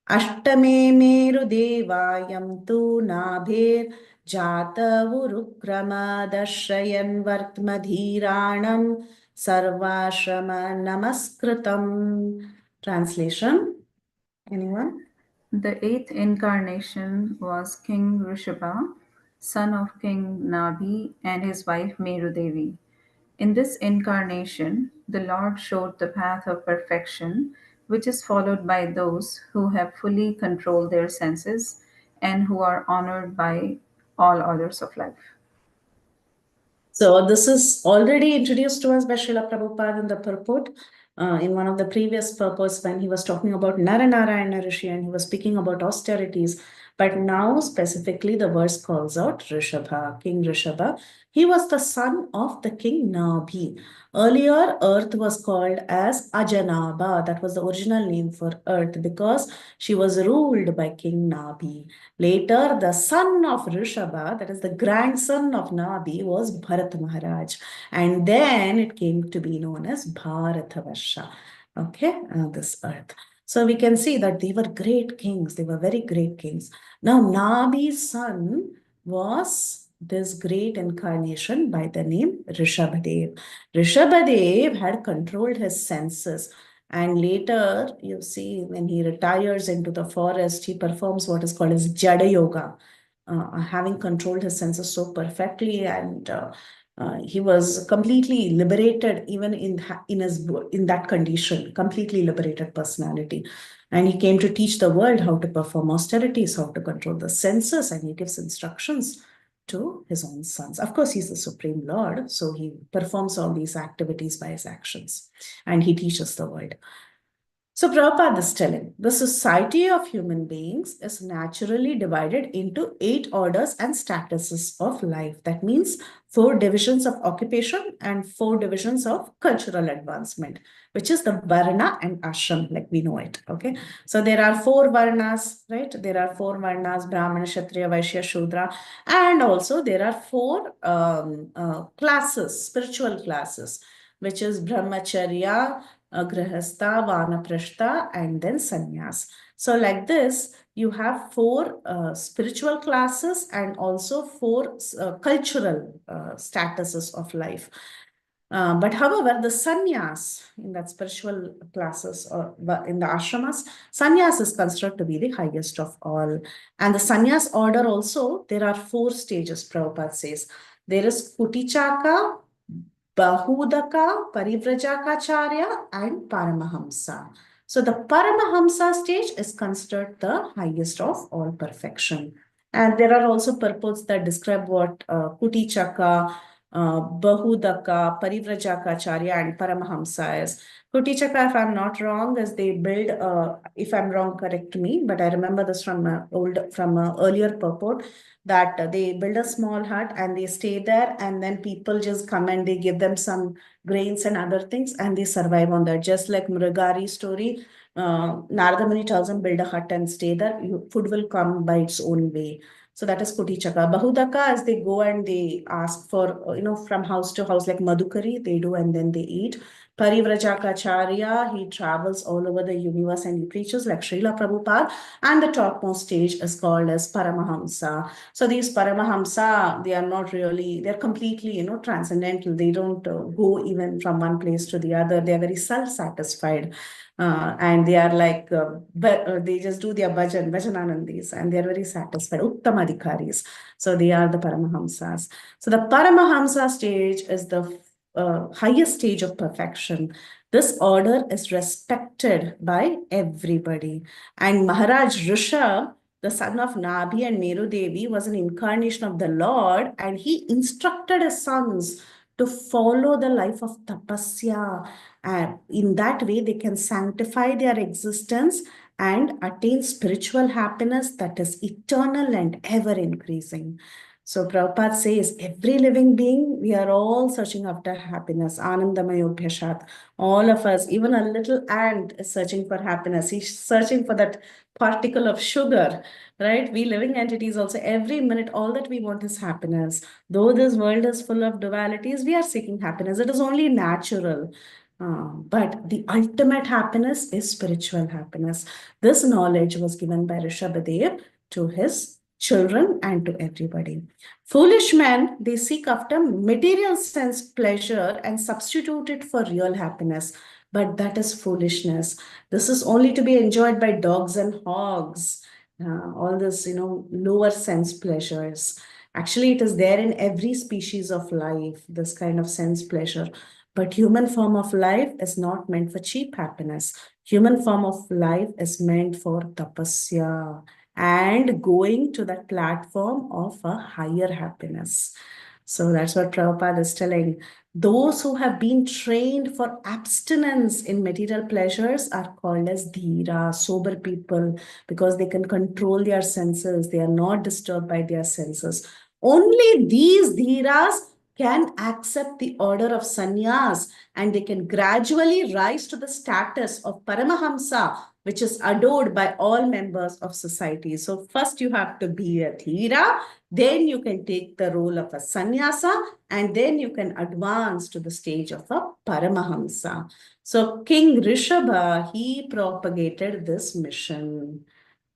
Ashtame meru devayam tu nabher jatavurukrama dashrayan vartmadhiranam sarvashrama namaskritam. Translation, anyone? The 8th incarnation was King Rishabha, son of King Nabhi and his wife Merudevi. In this incarnation, the Lord showed the path of perfection, which is followed by those who have fully controlled their senses and who are honored by all others of life. So this is already introduced to us by Srila Prabhupada in the purport. In one of the previous purports when he was talking about Naranarayana Rishi and he was speaking about austerities. But now specifically the verse calls out Rishabha, King Rishabha. He was the son of the king Nabhi. Earlier, earth was called as Ajanaba. That was the original name for earth because she was ruled by King Nabhi. Later, the son of Rishabha, that is the grandson of Nabhi, was Bharat Maharaj. And then it came to be known as Bharatavarsha. Okay, this earth. So we can see that they were great kings. They were very great kings. Now, Nabhi's son was this great incarnation by the name Rishabhadev. Rishabhadev had controlled his senses. And later, you see, when he retires into the forest, he performs what is called as Jada Yoga, having controlled his senses so perfectly, and he was completely liberated, even in that condition, completely liberated personality. And he came to teach the world how to perform austerities, how to control the senses, and he gives instructions to his own sons. Of course, he's the Supreme Lord, so he performs all these activities by his actions, and he teaches the world. So Prabhupada is telling, the society of human beings is naturally divided into 8 orders and statuses of life. That means 4 divisions of occupation and 4 divisions of cultural advancement, which is the Varna and Ashram, like we know it. Okay. So there are 4 Varnas, right? There are 4 Varnas, Brahmana, Kshatriya, Vaishya, Shudra. And also there are 4 classes, spiritual classes, which is Brahmacharya, Grihastha, Vanaprastha, and then Sannyas. So like this, you have four spiritual classes and also four cultural statuses of life. But however, the sannyas in that spiritual classes or in the ashramas, sannyas is considered to be the highest of all. And the sannyas order also, there are four stages, Prabhupada says. There is Kutichaka, Bahudaka, Parivrajakacarya, and Paramahamsa. So the Paramahamsa stage is considered the highest of all perfection. And there are also purports that describe what Kutichaka, Bahudaka, Parivrajakacarya, and Paramahamsa is. Kutichaka, if I'm not wrong, is they build, if I'm wrong, correct me, but I remember this from earlier purport, that they build a small hut and they stay there, and then people just come and they give them some grains and other things, and they survive on that. Just like Mrigari's story, Narada Muni tells them build a hut and stay there. Food will come by its own way. So that is Kutichaka. Bahudaka is they go and they ask for, from house to house, like Madhukari, they do, and then they eat. Parivrajakacarya, he travels all over the universe and he preaches like Srila Prabhupada. And the topmost stage is called as Paramahamsa. So these Paramahamsa, they are not really, they're completely, transcendental. They don't go even from one place to the other. They're very self-satisfied. And they are like, they just do their bhajananandis, and they're very satisfied, uttamadhikaris. So they are the Paramahamsas. So the Paramahamsa stage is the highest stage of perfection. This order is respected by everybody. And Maharaj Rishabh, the son of Nabhi and Meru Devi, was an incarnation of the Lord, and he instructed his sons to follow the life of tapasya. And in that way, they can sanctify their existence and attain spiritual happiness that is eternal and ever increasing. So Prabhupada says, every living being, we are all searching after happiness. Anandamayobhyashat. All of us, even a little ant is searching for happiness. He's searching for that particle of sugar, right? We living entities also, every minute, all that we want is happiness. Though this world is full of dualities, we are seeking happiness. It is only natural. But the ultimate happiness is spiritual happiness. This knowledge was given by Rishabhadev to his children and to everybody. Foolish men, they seek after material sense pleasure and substitute it for real happiness. But that is foolishness. This is only to be enjoyed by dogs and hogs. All this, lower sense pleasures. Actually, it is there in every species of life, this kind of sense pleasure. But human form of life is not meant for cheap happiness. Human form of life is meant for tapasya and going to that platform of a higher happiness. So that's what Prabhupada is telling. Those who have been trained for abstinence in material pleasures are called as dhira, sober people, because they can control their senses. They are not disturbed by their senses. Only these dhiras can accept the order of sannyas, and they can gradually rise to the status of Paramahamsa, which is adored by all members of society. So first you have to be a dhira, then you can take the role of a sannyasa, and then you can advance to the stage of a Paramahamsa. So King Rishabha, he propagated this mission,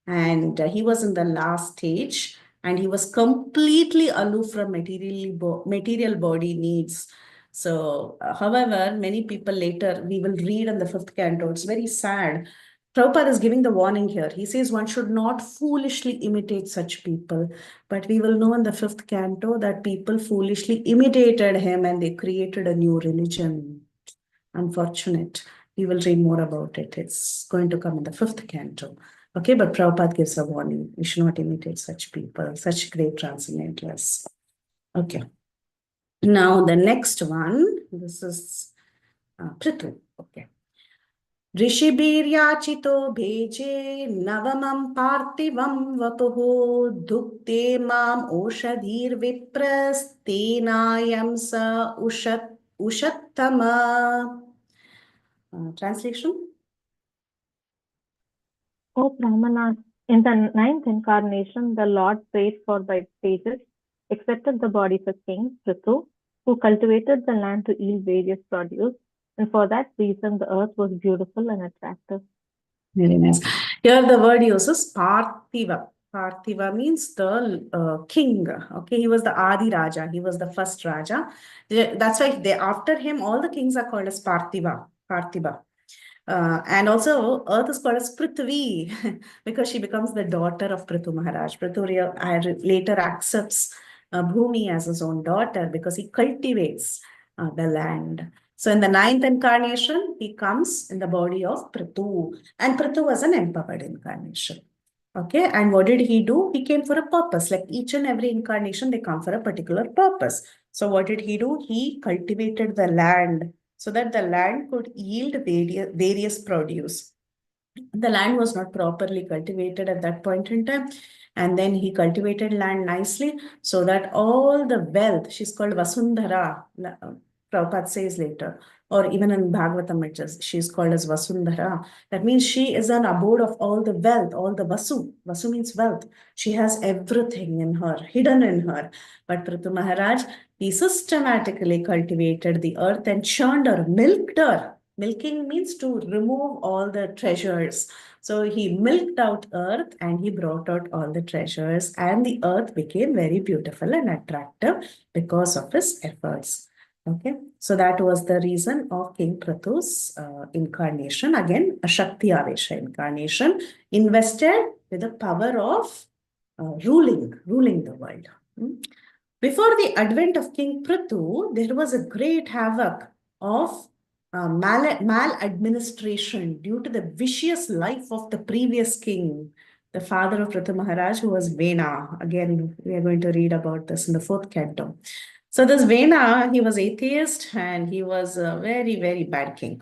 and he was in the last stage, and he was completely aloof from material body needs. So, however, many people later, we will read in the 5th canto, it's very sad. Prabhupada is giving the warning here. He says one should not foolishly imitate such people. But we will know in the 5th canto that people foolishly imitated him and they created a new religion. Unfortunate. We will read more about it. It's going to come in the 5th canto. Okay, but Prabhupada gives a warning. We should not imitate such people, such great transcendentalists. Okay. Now the next one, this is Prithu. Okay. Rishibhiryachito bheje navamam parthivam vapuho dukte mam oshadhir vipras tenayam sa ushattama. Translation? O Brahmanas, in the 9th incarnation, the Lord prayed for the sages, accepted the body of King Prithu, who cultivated the land to yield various produce, and for that reason the earth was beautiful and attractive. Very nice. Here the word uses Parthiva. Parthiva means the king. Okay, he was the Adi Raja. He was the first Raja. That's why after him, all the kings are called as Parthiva. Parthiva. And also, Earth is called as Prithvi because she becomes the daughter of Prithu Maharaj. Later accepts Bhumi as his own daughter because he cultivates the land. So, in the ninth incarnation, he comes in the body of Prithu, and Prithu was an empowered incarnation. Okay, and what did he do? He came for a purpose. Like each and every incarnation, they come for a particular purpose. So, what did he do? He cultivated the land so that the land could yield various produce. The land was not properly cultivated at that point in time. And then he cultivated land nicely so that all the wealth, she's called Vasundhara, Prabhupada says later, or even in Bhagavatam, she's called as Vasundhara. That means she is an abode of all the wealth, all the Vasu. Vasu means wealth. She has everything in her, hidden in her. But Prithu Maharaj, he systematically cultivated the earth and churned her, milked her. Milking means to remove all the treasures. So he milked out earth and he brought out all the treasures, and the earth became very beautiful and attractive because of his efforts. Okay, so that was the reason of King Prithu's incarnation. Again, a Shakti Avesha incarnation, invested with the power of ruling the world. Before the advent of King Prithu, there was a great havoc of maladministration due to the vicious life of the previous king, the father of Prithu Maharaj, who was Vena. Again, we are going to read about this in the fourth canto. So this Vena, he was atheist and he was a very, very bad king.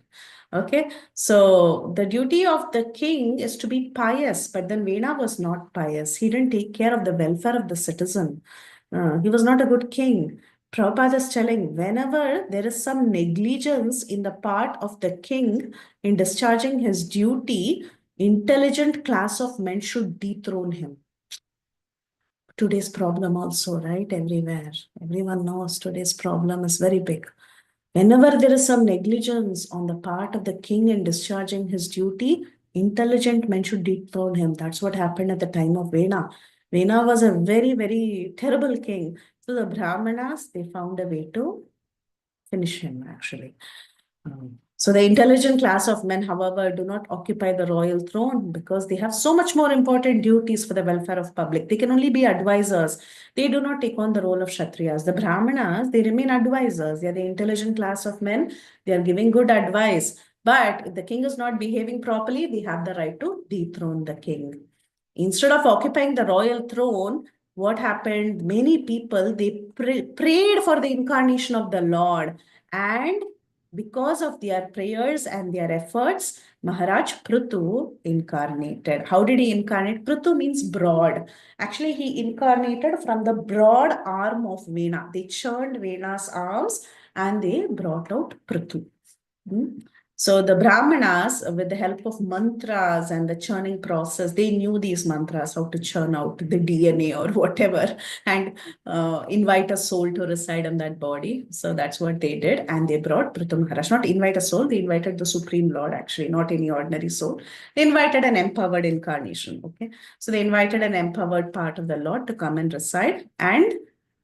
Okay, so the duty of the king is to be pious, but then Vena was not pious. He didn't take care of the welfare of the citizen. He was not a good king. Prabhupada is telling, whenever there is some negligence in the part of the king in discharging his duty, intelligent class of men should dethrone him. Today's problem also, right? Everywhere. Everyone knows today's problem is very big. Whenever there is some negligence on the part of the king in discharging his duty, intelligent men should dethrone him. That's what happened at the time of Vena. Vena was a very, very terrible king. So the Brahmanas, they found a way to finish him, actually. So the intelligent class of men, however, do not occupy the royal throne because they have so much more important duties for the welfare of public. They can only be advisors. They do not take on the role of Kshatriyas. The Brahmanas, they remain advisors. They are the intelligent class of men. They are giving good advice. But if the king is not behaving properly, they have the right to dethrone the king. Instead of occupying the royal throne, what happened? Many people, they prayed for the incarnation of the Lord, and because of their prayers and their efforts, Maharaj Prithu incarnated. How did he incarnate? Prithu means broad. Actually, he incarnated from the broad arm of Vena. They churned Vena's arms and they brought out Prithu. So the Brahmanas, with the help of mantras and the churning process, they knew these mantras, how to churn out the DNA or whatever, and invite a soul to reside in that body. So that's what they did. And they brought Prithu Maharaj. Not invite a soul, they invited the Supreme Lord, actually, not any ordinary soul. They invited an empowered incarnation. Okay. So they invited an empowered part of the Lord to come and reside. And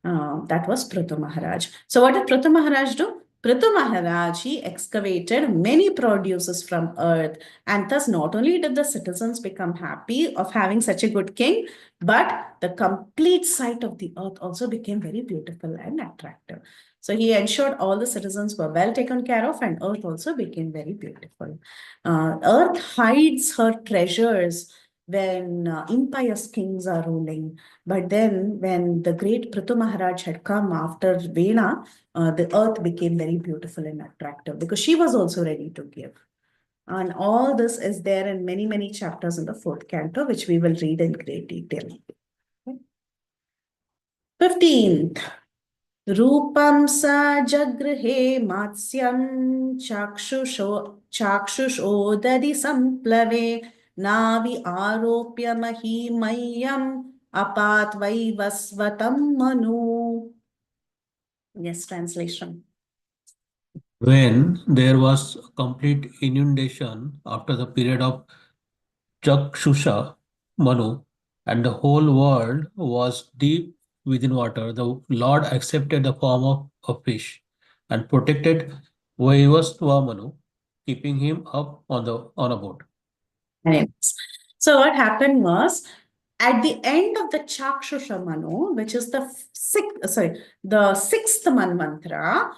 that was Prithu Maharaj. So what did Prithu Maharaj do? Prithu Maharaj, he excavated many produces from earth, and thus not only did the citizens become happy of having such a good king, but the complete site of the earth also became very beautiful and attractive. So he ensured all the citizens were well taken care of, and earth also became very beautiful. Earth hides her treasures when impious kings are ruling. But then when the great Prithu Maharaj had come after Vena, the earth became very beautiful and attractive because she was also ready to give. And all this is there in many, many chapters in the fourth canto, which we will read in great detail. 15th. Rupam sa jagrihe matsyam chakshushodadi samplave navi aropya mahimayam apat vaivasvatam manu. Yes, translation. When there was a complete inundation after the period of Chakshusha Manu, and the whole world was deep within water, the Lord accepted the form of a fish and protected Vaivasva Manu, keeping him up on a boat. Anyways, so what happened was at the end of the Chakshusha Manu, which is the sixth Manvantara,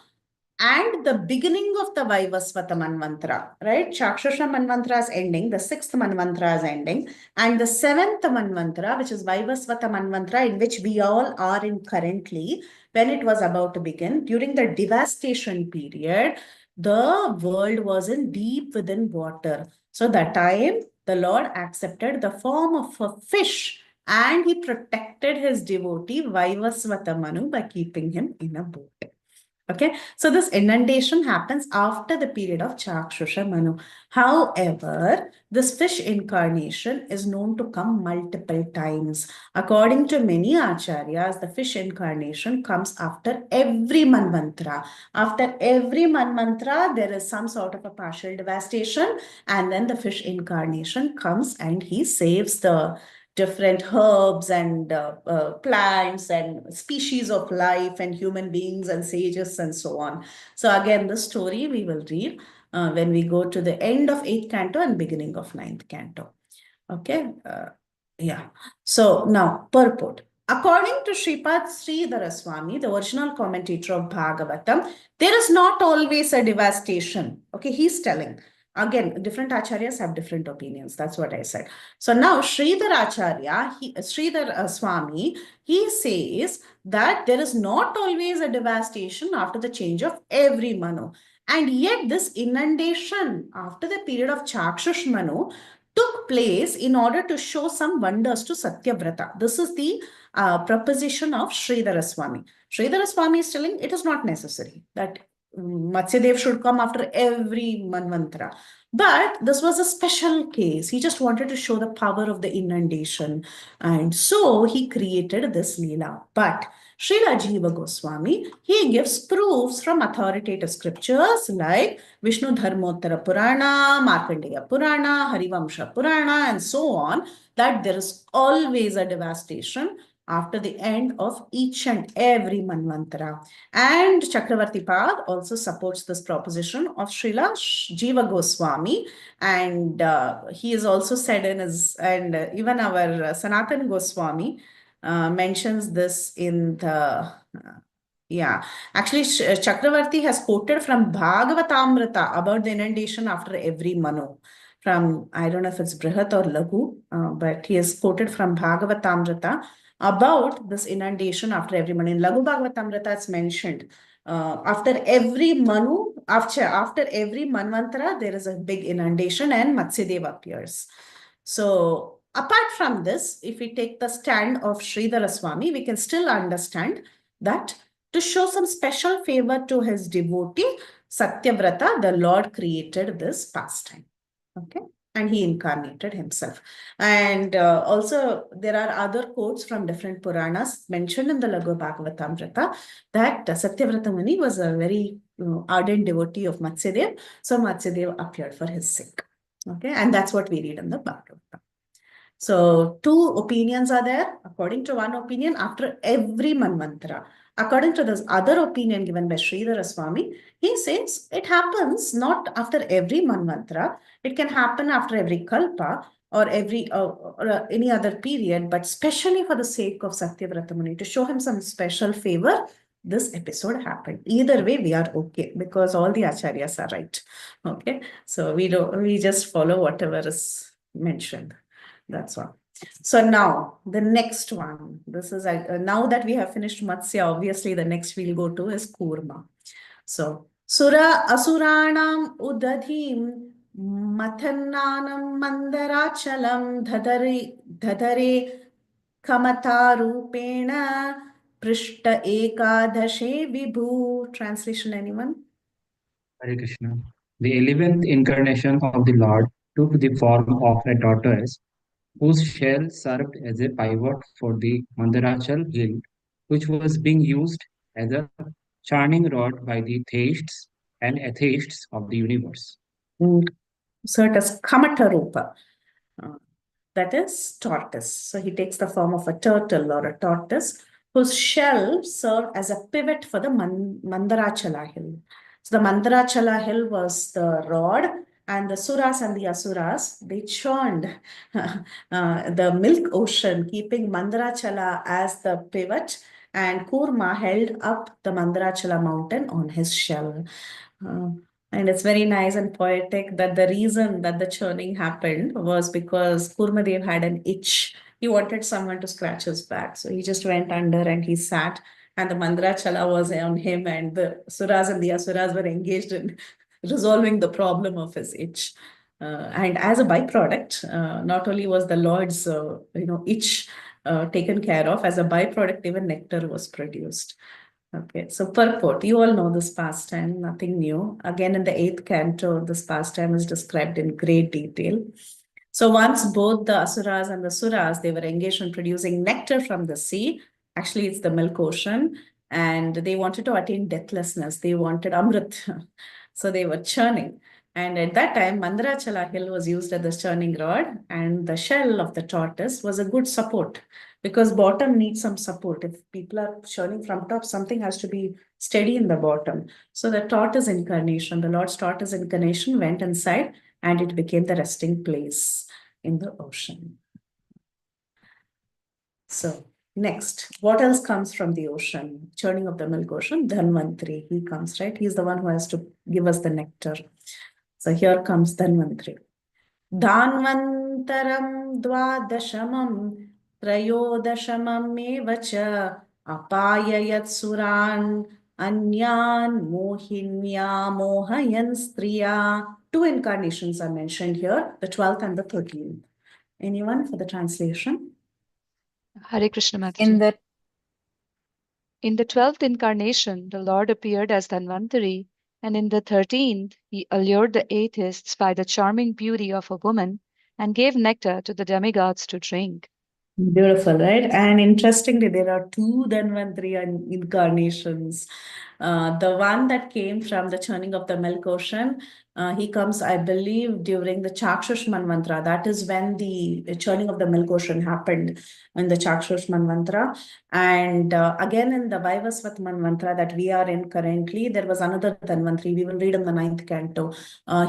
and the beginning of the Vaivasvata Manvantara, right? Chakshusha Manvantara is ending, the sixth Manvantara is ending, and the seventh Manvantara, which is Vaivasvata Manvantara, in which we all are in currently, when it was about to begin, during the devastation period, the world was in deep within water. So that time, the Lord accepted the form of a fish and he protected his devotee Vaivasvata Manu by keeping him in a boat. Okay, so this inundation happens after the period of Chakshusha Manu. However, this fish incarnation is known to come multiple times. According to many acharyas, the fish incarnation comes after every Manvantara. After every Manvantara, there is some sort of a partial devastation, and then the fish incarnation comes and he saves the different herbs and plants and species of life and human beings and sages and so on. So again, the story we will read when we go to the end of 8th canto and beginning of 9th canto. Okay. Yeah. So now purport. According to Sripad Sridhara Swami, the original commentator of Bhagavatam, there is not always a devastation. Okay, he's telling. Again, different acharyas have different opinions. That's what I said. So now Sridhar Acharya, Sridhar Swami, he says that there is not always a devastation after the change of every Manu. And yet this inundation after the period of Chakshush Manu took place in order to show some wonders to Satyavrata. This is the proposition of Sridhara Swami. Sridhara Swami is telling it is not necessary that Matsyadev should come after every Manvantara. But this was a special case. He just wanted to show the power of the inundation. And so he created this Leela. But Srila Jiva Goswami, he gives proofs from authoritative scriptures like Vishnu Dharmottara Purana, Markandeya Purana, Harivamsha Purana, and so on, that there is always a devastation after the end of each and every Manvantara. And Chakravarti Pad also supports this proposition of Srila Jiva Goswami. And he is also said in his, and even our Sanatan Goswami mentions this in the, yeah, actually Chakravarti has quoted from Bhagavatamrita about the inundation after every Manu. From, I don't know if it's Brihat or Lagu, but he has quoted from Bhagavatamrita about this inundation after every Manu. In Lagu Bhagavatamrita, it's mentioned after every Manu, after every Manvantara, there is a big inundation and Matsyadeva appears. So apart from this, if we take the stand of Sridhara Swami, we can still understand that to show some special favor to his devotee, Satyavrata, the Lord created this pastime. Okay. And he incarnated himself. And also there are other quotes from different Puranas mentioned in the Lagu Bhagavatamrita that Satyavrata Muni was a very ardent devotee of Matsyadev. So Matsyadev appeared for his sake. Okay. And that's what we read in the Bhagavatam. So two opinions are there. According to one opinion, after every Manvantara. According to this other opinion given by Sridhara Swami, he says it happens not after every Manvantara. It can happen after every Kalpa or every or any other period, but especially for the sake of Satyavrata Muni, to show him some special favor, this episode happened. Either way, we are okay because all the acharyas are right. Okay, so we just follow whatever is mentioned. That's all. So now the next one. This is now that we have finished Matsya, obviously the next we'll go to is Kurma. So Sura Asuranam Udadhim Mathannanam Mandarachalam Dhadare Kamata Rupena Prishta Ekadashe Vibhu. Translation, anyone? Hare Krishna. The 11th incarnation of the Lord took the form of a tortoise whose shell served as a pivot for the Mandarachal hill, which was being used as a churning rod by the theists and atheists of the universe. So it is Kamata Rupa. that is tortoise. So he takes the form of a turtle or a tortoise whose shell served as a pivot for the Mandarachala hill. So the Mandarachala hill was the rod, and the Suras and the Asuras, they churned the milk ocean, keeping Mandarachala as the pivot, and Kurma held up the Mandarachala mountain on his shell. And it's very nice and poetic that the reason that the churning happened was because Kurmadev had an itch. He wanted someone to scratch his back. So he just went under and he sat, and the Mandarachala was on him, and the Suras and the Asuras were engaged in resolving the problem of his itch. And as a byproduct, not only was the Lord's itch taken care of, as a byproduct, even nectar was produced. Okay, so purport, you all know this pastime, nothing new. Again, in the 8th canto, this pastime is described in great detail. So once both the Asuras and the Suras, they were engaged in producing nectar from the sea. Actually, it's the milk ocean, and they wanted to attain deathlessness. They wanted Amrit. So they were churning. And at that time, Mandarachala hill was used as the churning rod, and the shell of the tortoise was a good support, because bottom needs some support. If people are churning from top, something has to be steady in the bottom. So the tortoise incarnation, the Lord's tortoise incarnation, went inside, and it became the resting place in the ocean. So next, what else comes from the ocean? Churning of the milk ocean, Dhanvantri, he comes, right? He's the one who has to give us the nectar. So here comes Dhanvantri. Dhanvantaram dvadashamam त्रयोदशमम् एव च अपाययत् सुरान् अन्यान् मोहिन्या मोहयन् स्त्रिया. 2 incarnations are mentioned here, the 12th and the 13th. Anyone for the translation? Hare Krishna Mataji. In the 12th incarnation, the Lord appeared as Dhanvantari, and in the 13th, he allured the atheists by the charming beauty of a woman and gave nectar to the demigods to drink. Beautiful, right? And interestingly, there are 2 Dhanvantari incarnations. The one that came from the churning of the milk ocean, he comes, I believe, during the Chakshush Manvantara. That is when the churning of the milk ocean happened, in the Chakshush Manvantara. And again, in the Vaivasvat Manvantara that we are in currently, there was another Dhanvantari. We will read in the 9th canto.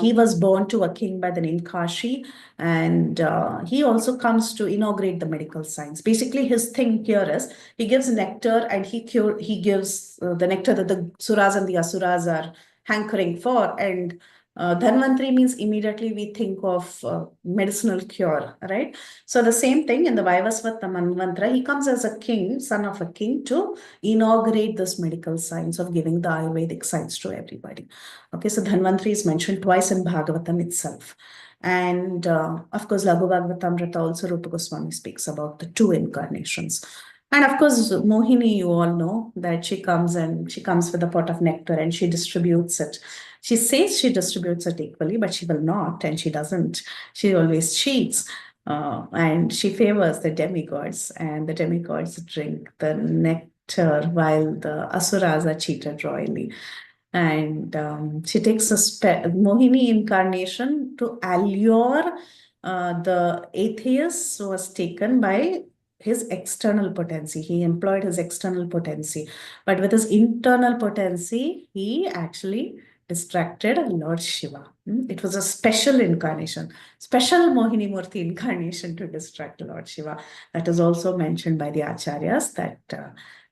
He was born to a king by the name Kashi, and he also comes to inaugurate the medical science. Basically, his thing here is he gives nectar, and he gives the nectar that the Suras and the Asuras are hankering for. And Dhanvantari means immediately we think of medicinal cure, right? So the same thing in the Vaivasvata Manvantara, he comes as a king, son of a king, to inaugurate this medical science of giving the Ayurvedic science to everybody. Okay, so Dhanvantari is mentioned twice in Bhagavatam itself. And of course, Laghu Bhagavatamrita also Rupa Goswami speaks about the 2 incarnations. And of course, Mohini, you all know that she comes with a pot of nectar and she distributes it. She says she distributes it equally, but she will not, and she doesn't. She always cheats. And she favors the demigods, and the demigods drink the nectar while the asuras are cheated royally. And she takes a Mohini incarnation to allure the atheist who was taken by his external potency. He employed his external potency, but with his internal potency, he actually distracted Lord Shiva. It was a special incarnation, special Mohini Murti incarnation to distract Lord Shiva. That is also mentioned by the Acharyas, that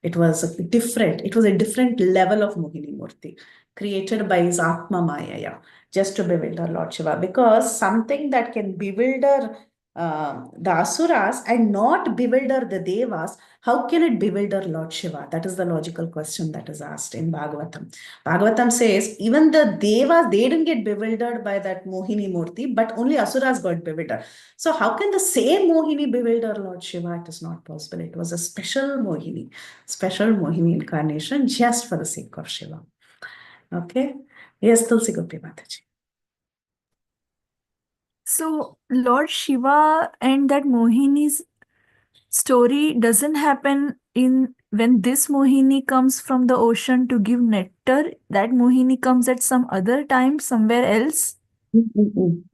it was a different level of Mohini Murti created by his Atma Maya, just to bewilder Lord Shiva. Because something that can bewilder the Asuras and not bewilder the Devas, how can it bewilder Lord Shiva? That is the logical question that is asked in Bhagavatam. Bhagavatam says, even the Devas, they didn't get bewildered by that Mohini Murti, but only Asuras got bewildered. So how can the same Mohini bewilder Lord Shiva? It is not possible. It was a special Mohini incarnation just for the sake of Shiva. Okay. Yes, Tulsi Gopi Mataji. So Lord Shiva and that Mohini's story doesn't happen in when this Mohini comes from the ocean to give nectar. That Mohini comes at some other time somewhere else.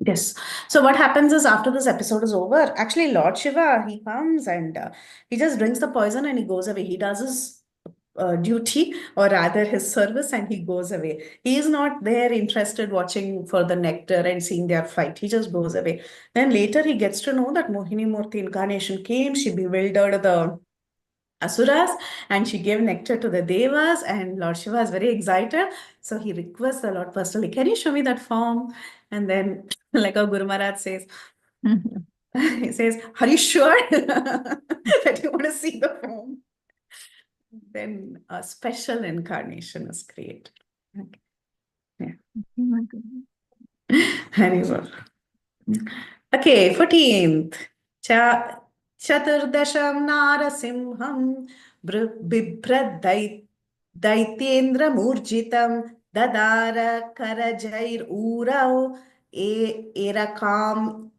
Yes. So what happens is after this episode is over, actually Lord Shiva, he comes and he just drinks the poison and he goes away. He does his duty, or rather his service, and he goes away. He is not there interested watching for the nectar and seeing their fight. He just goes away. Then later he gets to know that Mohini Murti incarnation came. She bewildered the Asuras and she gave nectar to the Devas, and Lord Shiva is very excited. So he requests the Lord personally, can you show me that form? And then, like our Guru Maharaj says, he says, are you sure that you want to see the form? Then a special incarnation is created. Okay. Yeah. Haribol. Okay, 14th. Chaturdasham Narasimham Bibhrad Daitendra Murjitam Dadara Karajair Urao Erakam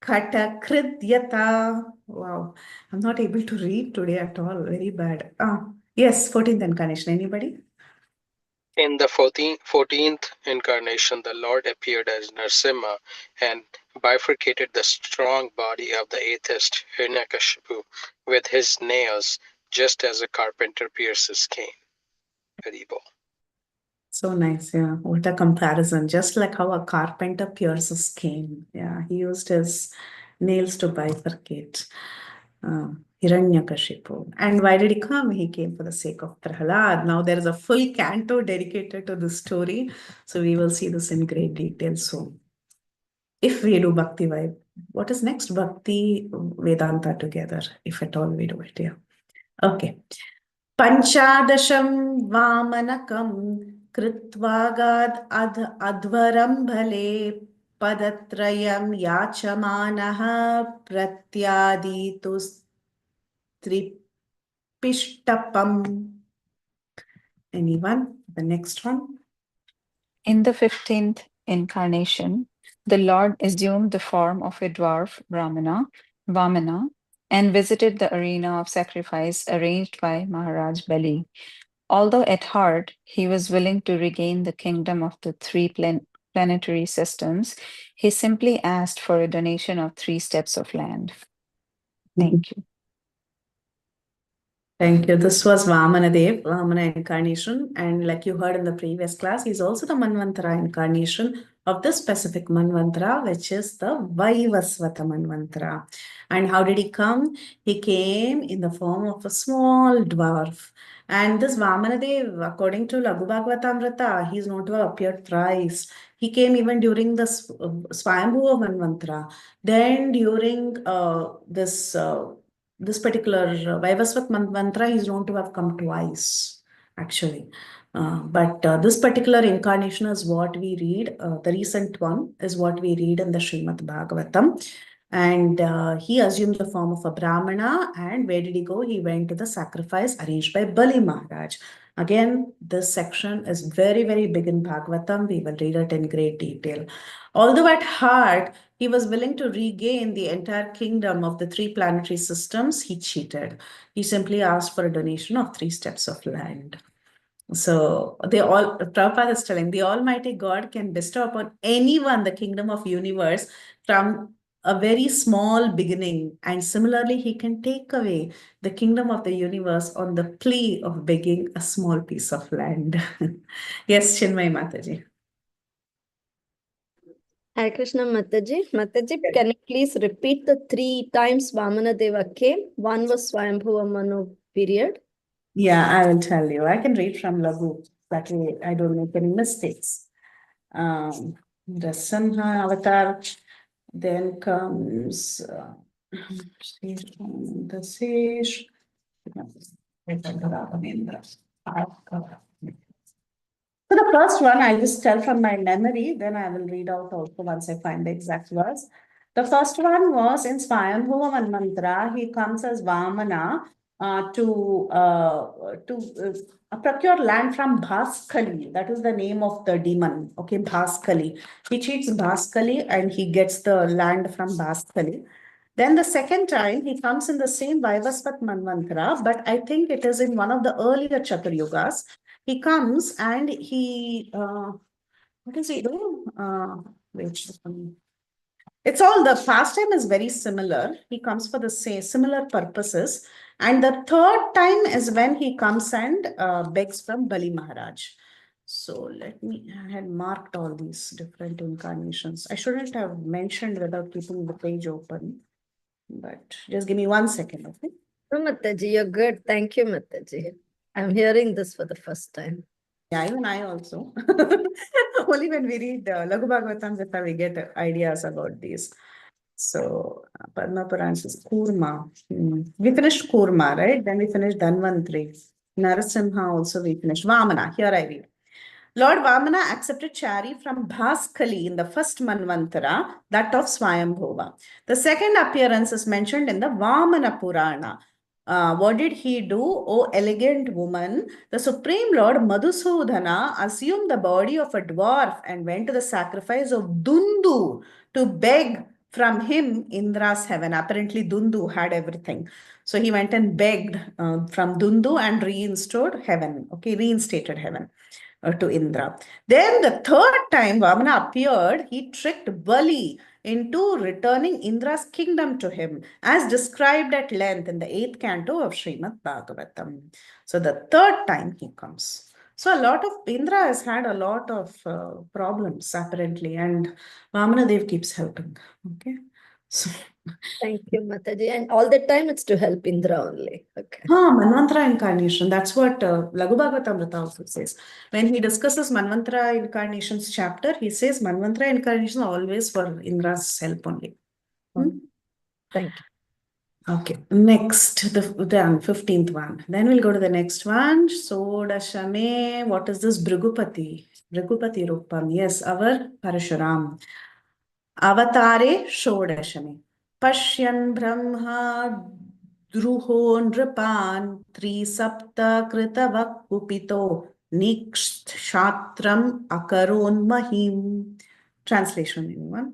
Khatakridyata. Wow, I'm not able to read today at all. Very bad. Yes, 14th incarnation. Anybody? In the 14th incarnation, the Lord appeared as Narasimha and bifurcated the strong body of the atheist Hiranyakashipu with his nails, just as a carpenter pierces cane. Haribol. So nice, yeah. What a comparison. Just like how a carpenter pierces cane. Yeah, he used his nails to bifurcate Hiranyakashipu. And why did he come? He came for the sake of Prahalad. Now there is a full canto dedicated to this story. So we will see this in great detail soon. If we do Bhakti Vibe, what is next? Bhakti Vedanta together, if at all we do it, yeah. Okay. Panchadasham Vamanakam Kritvagad Advaram Bhale Padatrayam Yachamanaha Pratyaditus Tripishtapam. Anyone? The next one. In the 15th incarnation, the Lord assumed the form of a dwarf Vamana, and visited the arena of sacrifice arranged by Maharaj Bali. Although at heart he was willing to regain the kingdom of the three planetary systems, he simply asked for a donation of 3 steps of land. Thank you. Thank you. This was Vamana Dev, Vamana incarnation. And like you heard in the previous class, he's also the Manvantara incarnation of this specific Manvantara, which is the Vaivasvata Manvantara. And how did he come? He came in the form of a small dwarf. And this Vamana Dev, according to Laghu Bhagavatamrita, he's known to have appeared thrice. He came even during the Swayambhuva Manvantara. Then during this particular Vaivasvat Mantra, he's known to have come twice, actually. But this particular incarnation is what we read, the recent one is what we read in the Srimad Bhagavatam. And he assumed the form of a Brahmana. And where did he go? He went to the sacrifice arranged by Bali Maharaj. Again, this section is very, very big in Bhagavatam. We will read it in great detail. Although at heart, he was willing to regain the entire kingdom of the 3 planetary systems, he cheated. He simply asked for a donation of 3 steps of land. So Prabhupada is telling, the Almighty God can bestow upon anyone the kingdom of universe from a very small beginning. And similarly, he can take away the kingdom of the universe on the plea of begging a small piece of land. Yes, Chinmay Mataji. Hare Krishna Mataji. Mataji, can you please repeat the 3 times Vamana Deva came? One was Swayambhuva Manu period. Yeah, I will tell you. I can read from Laghu. That way I don't make any mistakes. The Samha avatar, then comes the Sesh. So the first one, I just tell from my memory, then I will read out also once I find the exact words. The first one was in Swayambhuva Mantra. He comes as Vamana to procure land from Bhaskali. That is the name of the demon. Okay, Bhaskali. He cheats Bhaskali and he gets the land from Bhaskali. Then the second time he comes in the same Vaivasvat Manvantara, but I think it is in one of the earlier Chatur Yugas. He comes and he, what does he do? Wait. It's all the pastime is very similar. He comes for the same similar purposes. And the third time is when he comes and begs from Bali Maharaj. So I had marked all these different incarnations. I shouldn't have mentioned without keeping the page open. But just give me 1 second, okay? No, Mataji, you're good. Thank you, Mataji. I'm hearing this for the first time. Yeah, even I also. Only when we read Laghu Bhagavatam, that we get ideas about these. So, Padma Puran says Kurma. We finished Kurma, right? Then we finished Dhanvantri. Narasimha also we finished. Vamana, here I read. Lord Vamana accepted chari from Bhaskali in the first Manvantara, that of Swayambhova. The second appearance is mentioned in the Vamana Purana. What did he do, O elegant woman? The Supreme Lord Madhusudana assumed the body of a dwarf and went to the sacrifice of Dundu to beg from him Indra's heaven. Apparently, Dundu had everything. So he went and begged from Dundu and reinstated heaven. Okay, reinstated heaven to Indra. Then the third time Vamana appeared, he tricked Bali into returning Indra's kingdom to him, as described at length in the 8th canto of Srimad Bhagavatam. So the third time he comes. So a lot of Indra has had a lot of problems apparently, and Vamana Dev keeps helping. Okay. So thank you, Mataji. And all the time it's to help Indra only. Okay. Manvantara incarnation. That's what Laghu Bhagavatamrita also says. When he discusses Manvantara incarnations chapter, he says Manvantara incarnation always for Indra's help only. Thank you. Okay, next, the 15th one. Then we'll go to the next one. Sodashame, what is this? Bhrigupati. Bhrigupati Rupam. Yes, our Parashuram. Avatare Shodashame. Pashyan Brahma Druho Nripan Trisapta Kritavak Kupito Nikshatram Akaron Mahim. Translation, anyone?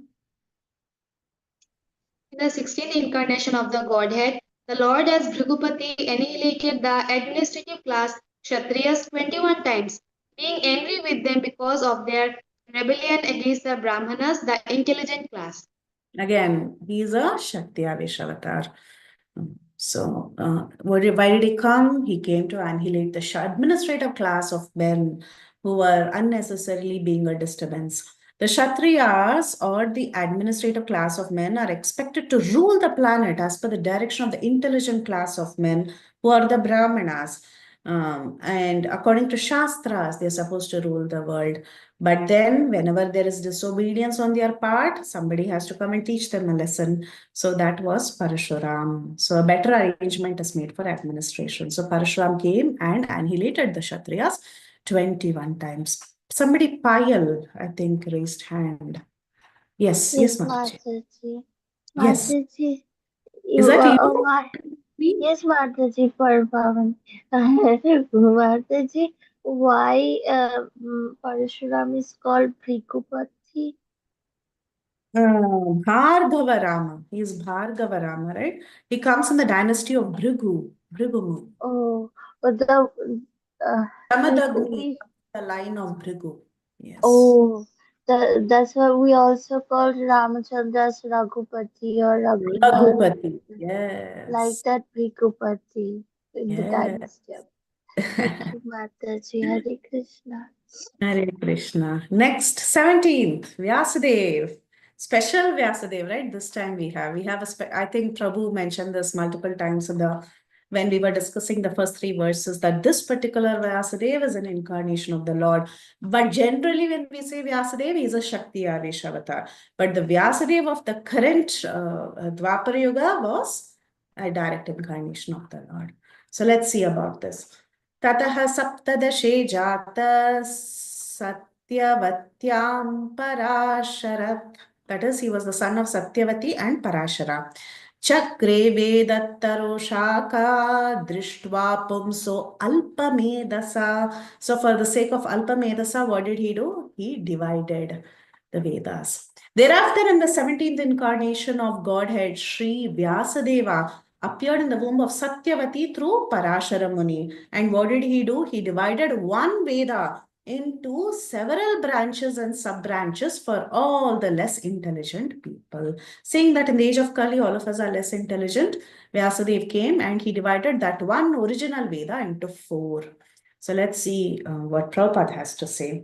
In the 16th incarnation of the Godhead, the Lord as Bhrigupati annihilated the administrative class Kshatriyas 21 times, being angry with them because of their rebellion against the Brahmanas, the intelligent class. Again, he is a Shakti-Avesh avatar. So, why did he come? He came to annihilate the administrative class of men who were unnecessarily being a disturbance. The Kshatriyas, or the administrative class of men, are expected to rule the planet as per the direction of the intelligent class of men, who are the Brahmanas. And according to Shastras, they're supposed to rule the world. But then, whenever there is disobedience on their part, somebody has to come and teach them a lesson. So that was Parashuram. So a better arrangement is made for administration. So Parashuram came and annihilated the Kshatriyas 21 times. Somebody, Payal, I think, raised hand. Yes, Mataji. Yes. Mataji. Is that you? Yes, Mataji, for Pavan. Mataji, why Parashuram is called Bhrigupati? Bhargava Rama. He is Bhargava Rama, right? He comes in the dynasty of Bhrigu. Oh, but the Ramadagni, the line of Bhrigu. Yes. Oh, that's why we also called Ramachandra as Raghupati or Raghunath. Raghupati, yes. Like that Bhrigupati in the Yes. dynasty. Thank you, Mataji. Hare Krishna. Hare Krishna. Next, 17th, Vyasadev. Special Vyasadev, right? This time we have I think Prabhu mentioned this multiple times when we were discussing the first 3 verses, that this particular Vyasadev is an incarnation of the Lord. But generally, when we say Vyasadev, he is a Shakti Avesh avatar. But the Vyasadev of the current Dwapara Yuga was a direct incarnation of the Lord. So let's see about this. Tataha saptadashe jata Satyavatyam Parasharat. That is, he was the son of Satyavati and Parashara. Chakre Vedattaro Shaka Drishtva Pumso Alpamedasa. So for the sake of Alpamedasa, what did he do? He divided the Vedas. Thereafter, in the 17th incarnation of Godhead, Sri Vyasadeva appeared in the womb of Satyavati through Parashara Muni. And what did he do? He divided one Veda into several branches and sub-branches for all the less intelligent people. Saying that in the age of Kali, all of us are less intelligent, Vyasadeva came and he divided that one original Veda into 4. So let's see what Prabhupada has to say.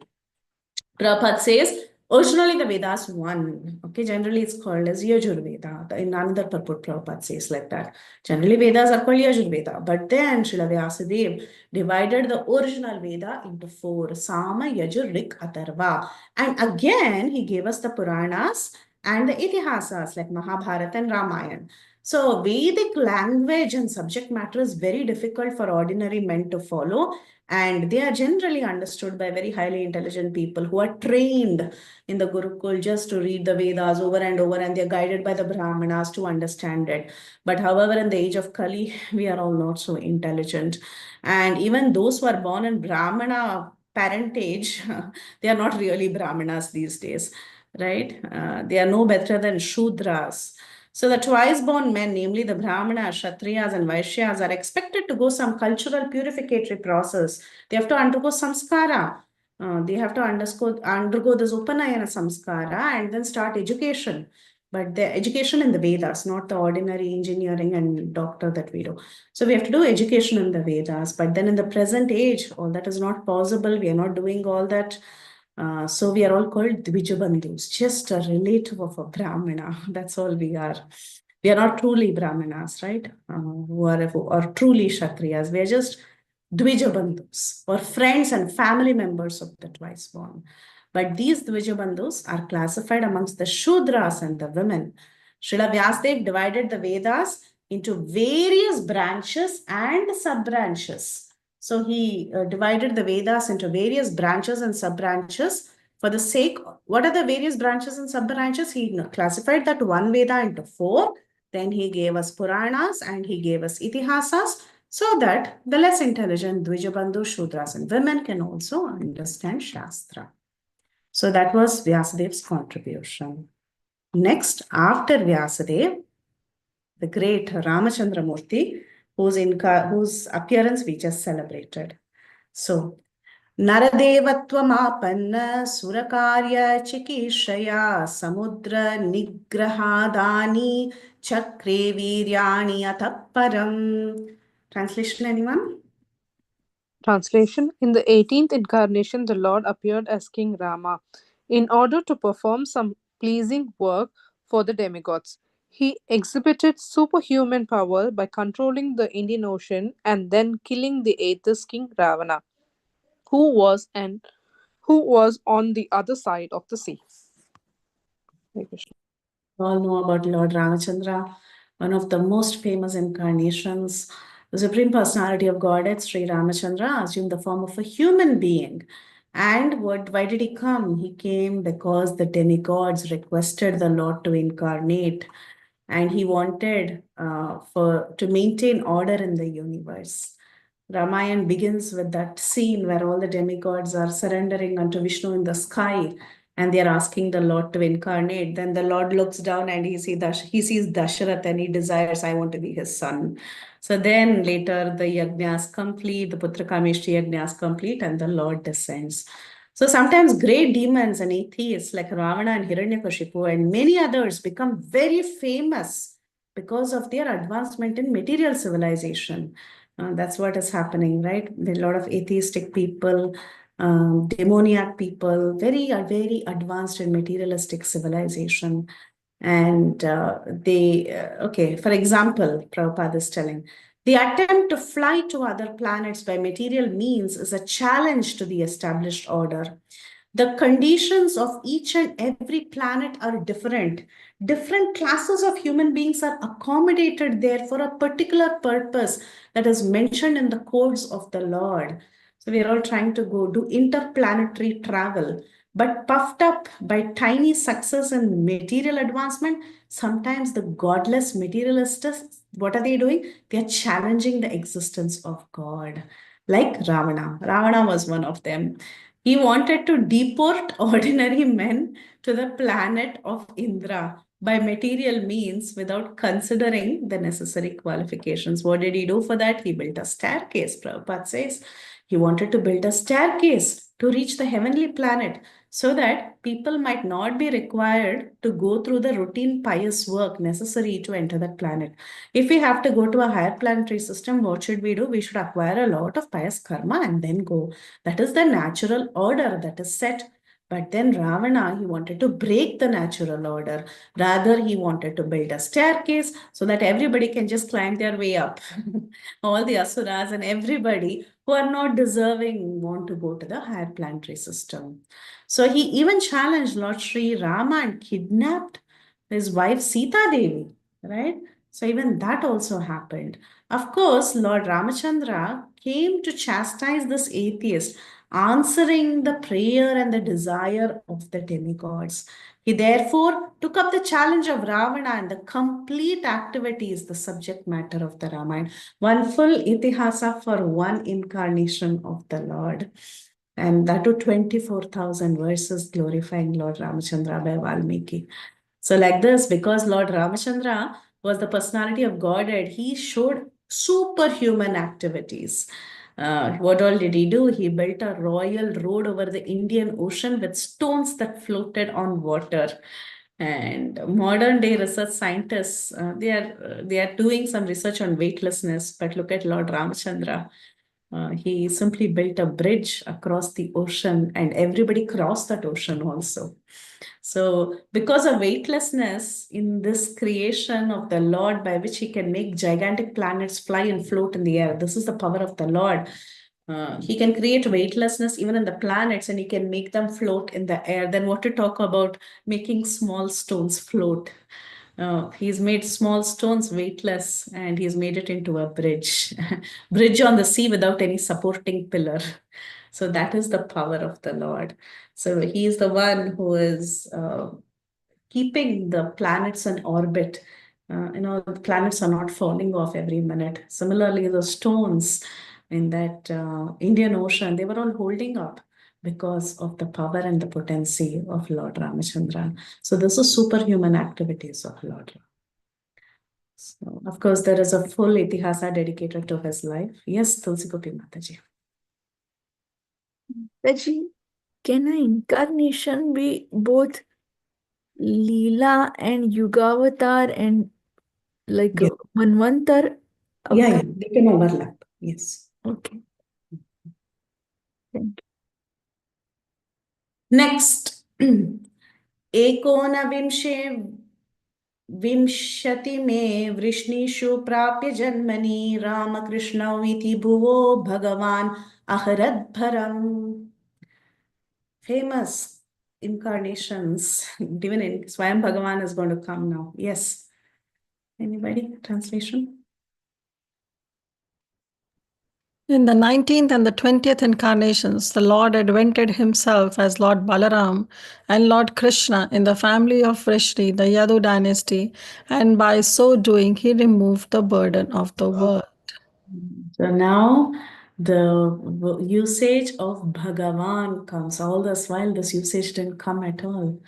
Prabhupada says, originally the Vedas one. Okay, generally it's called as Yajurveda. In another purport, Prabhupada says like that. Generally Vedas are called Yajurveda. But then Srila Vyasadeva divided the original Veda into 4. Sama, Yajur, Rik, Atharva. And again, he gave us the Puranas and the Itihasas like Mahabharata and Ramayana. So Vedic language and subject matter is very difficult for ordinary men to follow. And they are generally understood by very highly intelligent people who are trained in the Gurukul just to read the Vedas over and over, and they're guided by the Brahmanas to understand it. But however, in the age of Kali, we are all not so intelligent. And even those who are born in Brahmana parentage, they are not really Brahmanas these days, right? They are no better than Shudras. So the twice-born men, namely the Brahmanas, Kshatriyas, and Vaishyas, are expected to go some cultural purificatory process. They have to undergo samskara. They have to undergo this Upanayana samskara and then start education. But the education in the Vedas, not the ordinary engineering and doctor that we do. So we have to do education in the Vedas. But then in the present age, all that is not possible. We are not doing all that. So we are all called Dvijabandhus, just a relative of a Brahmana. That's all we are. We are not truly Brahmanas, right? Who are truly Kshatriyas. We are just Dvijabandhus, or friends and family members of the twice born. But these Dvijabandhus are classified amongst the Shudras and the women. Srila Vyasadeva divided the Vedas into various branches and sub-branches. So he divided the Vedas into various branches and sub-branches for the sake, what are the various branches and sub-branches? He classified that one Veda into 4. Then he gave us Puranas and he gave us Itihasas so that the less intelligent Dvijabandhu, Shudras and women can also understand Shastra. So that was Vyasadev's contribution. Next, after Vyasadeva, the great Ramachandra Murthy, whose appearance we just celebrated. So, Naradevattvamapanna Surakarya Chikishaya Samudra Nigrahadani Chakre Viryani Atapparam. Translation, anyone? Translation: in the 18th incarnation, the Lord appeared as King Rama in order to perform some pleasing work for the demigods. He exhibited superhuman power by controlling the Indian Ocean and then killing the atheist King Ravana, who was on the other side of the sea. All know about Lord Ramachandra, one of the most famous incarnations. The Supreme Personality of Godhead, Sri Ramachandra, assumed the form of a human being. And why did he come? He came because the demigods requested the Lord to incarnate, and he wanted to maintain order in the universe. Ramayana begins with that scene where all the demigods are surrendering unto Vishnu in the sky, and they are asking the Lord to incarnate. Then the Lord looks down and he sees Dasharath and he desires, I want to be his son. So then later the yajnas complete, the Putra Kameshti yajnas complete, and the Lord descends. So sometimes great demons and atheists like Ravana and Hiranyakashipu and many others become very famous because of their advancement in material civilization. That's what is happening, right? There are a lot of atheistic people, demoniac people, very advanced in materialistic civilization. And for example, Prabhupada is telling, the attempt to fly to other planets by material means is a challenge to the established order. The conditions of each and every planet are different. Different classes of human beings are accommodated there for a particular purpose that is mentioned in the codes of the Lord. So we are all trying to go do interplanetary travel, but puffed up by tiny success and material advancement. Sometimes the godless materialists, what are they doing? They are challenging the existence of God, like Ravana. Ravana was one of them. He wanted to deport ordinary men to the planet of Indra by material means without considering the necessary qualifications. What did he do for that? He built a staircase, Prabhupada says. He wanted to build a staircase to reach the heavenly planet so that people might not be required to go through the routine pious work necessary to enter that planet. If we have to go to a higher planetary system, what should we do? We should acquire a lot of pious karma and then go. That is the natural order that is set. But then Ravana, he wanted to break the natural order. Rather, he wanted to build a staircase so that everybody can just climb their way up. All the asuras and everybody who are not deserving want to go to the higher planetary system. So he even challenged Lord Sri Rama and kidnapped his wife Sita Devi, right? So even that also happened. Of course, Lord Ramachandra came to chastise this atheist, answering the prayer and the desire of the demigods. He therefore took up the challenge of Ravana, and the complete activity is the subject matter of the Ramayana. One full itihasa for one incarnation of the Lord. And that to 24,000 verses glorifying Lord Ramachandra by Valmiki. So like this, because Lord Ramachandra was the personality of Godhead, he showed superhuman activities. What all did he do? He built a royal road over the Indian Ocean with stones that floated on water. And modern day research scientists, they are doing some research on weightlessness. But look at Lord Ramachandra. He simply built a bridge across the ocean, and everybody crossed that ocean also. So, because of weightlessness in this creation of the Lord, by which he can make gigantic planets fly and float in the air, this is the power of the Lord. He can create weightlessness even in the planets, and he can make them float in the air. Then, what to talk about making small stones float? He's made small stones weightless, and he's made it into a bridge, bridge on the sea without any supporting pillar. So that is the power of the Lord. So he is the one who is keeping the planets in orbit. The planets are not falling off every minute. Similarly, the stones in that Indian Ocean, they were all holding up because of the power and the potency of Lord Ramachandra. So this is superhuman activities of Lord Ram. So, of course, there is a full itihasa dedicated to his life. Yes, Tulsi Gopi Mataji. Mataji, can an incarnation be both Leela and Yugavatar and like Yes. Manvantar? Yeah, they can overlap. Yes. Okay. Thank you. Next, एकोनविंशे विंशति में वृष्णिषु प्राप्य जन्मनि रामकृष्णौ इति भुवो भगवान् अहरद्भरम्. Famous incarnations, even in Swayam Bhagavan is going to come now. Yes. Anybody? Translation? In the 19th and the 20th incarnations, the Lord advented himself as Lord Balaram and Lord Krishna in the family of Vrishni, the Yadu dynasty, and by so doing, he removed the burden of the world. So now the usage of Bhagavan comes. All this while, this usage didn't come at all.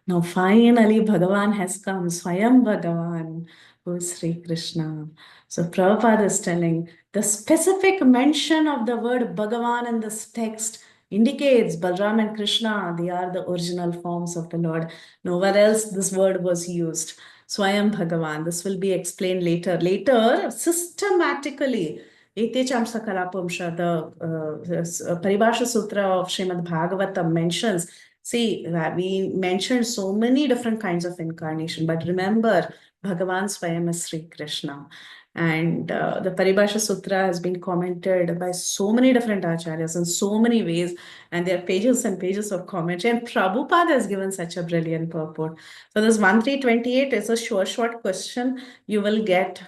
Now finally Bhagavan has come, Swayam Bhagavan, who is Sri Krishna. So Prabhupada is telling the specific mention of the word Bhagavan in this text indicates Balram and Krishna, they are the original forms of the Lord. Nowhere else this word was used. Swayam Bhagavan, this will be explained later. Later, systematically, Etechamsa Kalapamsha, the Paribhasha Sutra of Srimad Bhagavatam mentions. See, we mentioned so many different kinds of incarnation, but remember, Bhagavan Swayam is Sri Krishna. And the Paribhasha Sutra has been commented by so many different acharyas in so many ways, and there are pages and pages of commentary. And Prabhupada has given such a brilliant purport. So this 1328 is a short question. You will get,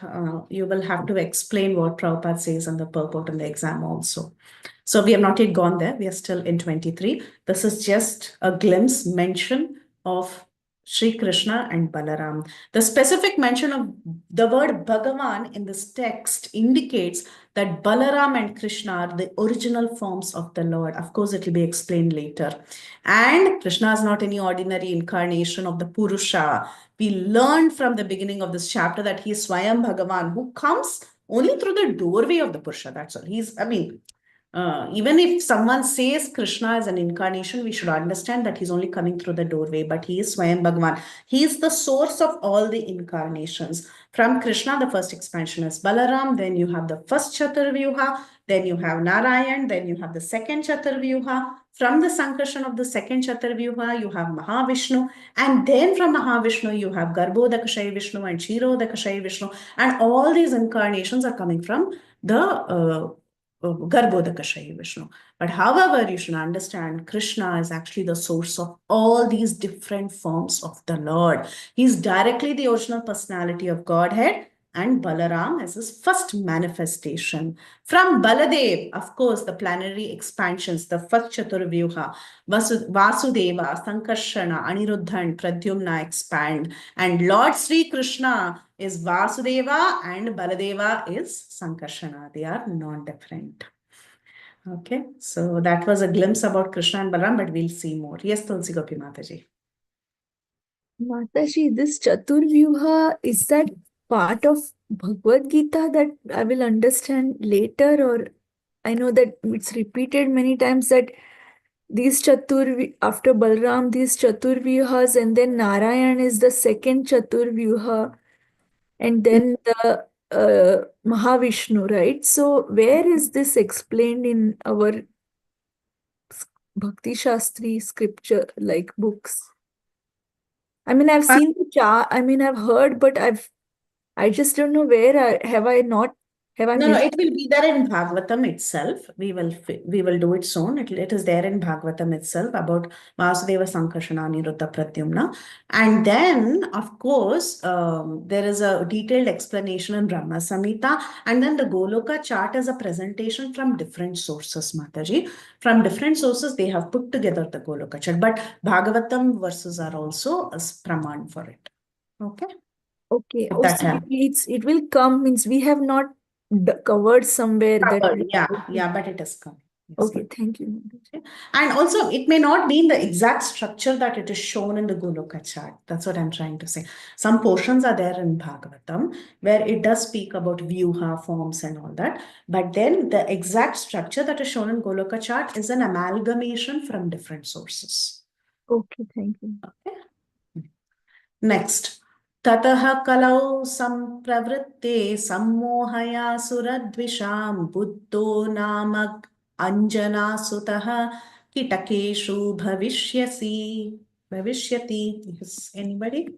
you will have to explain what Prabhupada says in the purport in the exam also. So we have not yet gone there. We are still in 23. This is just a glimpse mention of Sri Krishna and Balaram. The specific mention of the word Bhagavan in this text indicates that Balaram and Krishna are the original forms of the Lord. Of course, it will be explained later. And Krishna is not any ordinary incarnation of the Purusha. We learned from the beginning of this chapter that he is Swayam Bhagavan, who comes only through the doorway of the Purusha. That's all. Even if someone says Krishna is an incarnation, we should understand that he's only coming through the doorway, but he is Swayam Bhagavan. He is the source of all the incarnations. From Krishna, the first expansion is Balaram, then you have the first Chaturvyuha, then you have Narayan, then you have the second Chaturvyuha. From the Sankarshan of the second Chaturvyuha, you have Mahavishnu, and then from Mahavishnu, you have Garbhodakashayi Vishnu and Kshirodakashayi Vishnu, and all these incarnations are coming from the Garbhodakashayi Vishnu. But however, you should understand Krishna is actually the source of all these different forms of the Lord. He's directly the original personality of Godhead, and Balaram is his first manifestation. From Baladev, of course, the planetary expansions, the first Chaturvyuha, Vasudeva, Sankarshana, Aniruddha, and Pradyumna expand. And Lord Sri Krishna is Vasudeva and Baladeva is Sankarshana. They are non-different. Okay, so that was a glimpse about Krishna and Balaram, but we'll see more. Yes, Tulsi Gopi Mataji. Mataji, this Chaturvyuha, is that part of Bhagavad Gita that I will understand later, or I know that it's repeated many times that these after Balram, these Chaturvyuhas, and then Narayan is the second Chaturvyuha, and then the Mahavishnu, right? So where is this explained in our Bhakti Shastri scripture, like books? I mean, I've seen the chart. I mean, I've heard, but I just don't know where. Have I No, it will be there in Bhagavatam itself. We will do it soon. It is there in Bhagavatam itself about Vasudeva, Sankarshana, Aniruddha, Pradyumna. And then, of course, there is a detailed explanation in Brahma Samhita. And then the Goloka chart is a presentation from different sources, Mataji. From different sources, they have put together the Goloka chart. But Bhagavatam verses are also a praman for it. Okay? Okay. Also, it will come, means we have not covered somewhere that. Yeah, but it has come. Yes, okay, thank you. And also, it may not be in the exact structure that it is shown in the Goloka chart. That's what I'm trying to say. Some portions are there in Bhagavatam where it does speak about Vyuha forms and all that. But then the exact structure that is shown in Goloka chart is an amalgamation from different sources. Okay, thank you. Okay. Next. Tatah kalau sampravritte sammohaya suradvisham buddho namak anjana sutaha kitakeshu bhavishyasi. Yes, anybody?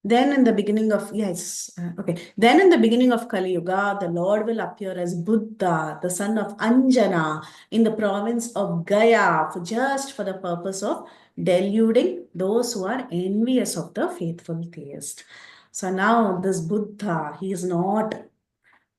Then in the beginning of, Then in the beginning of Kali Yuga, the Lord will appear as Buddha, the son of Anjana, in the province of Gaya, just for the purpose of deluding those who are envious of the faithful theist. So now this Buddha, he is not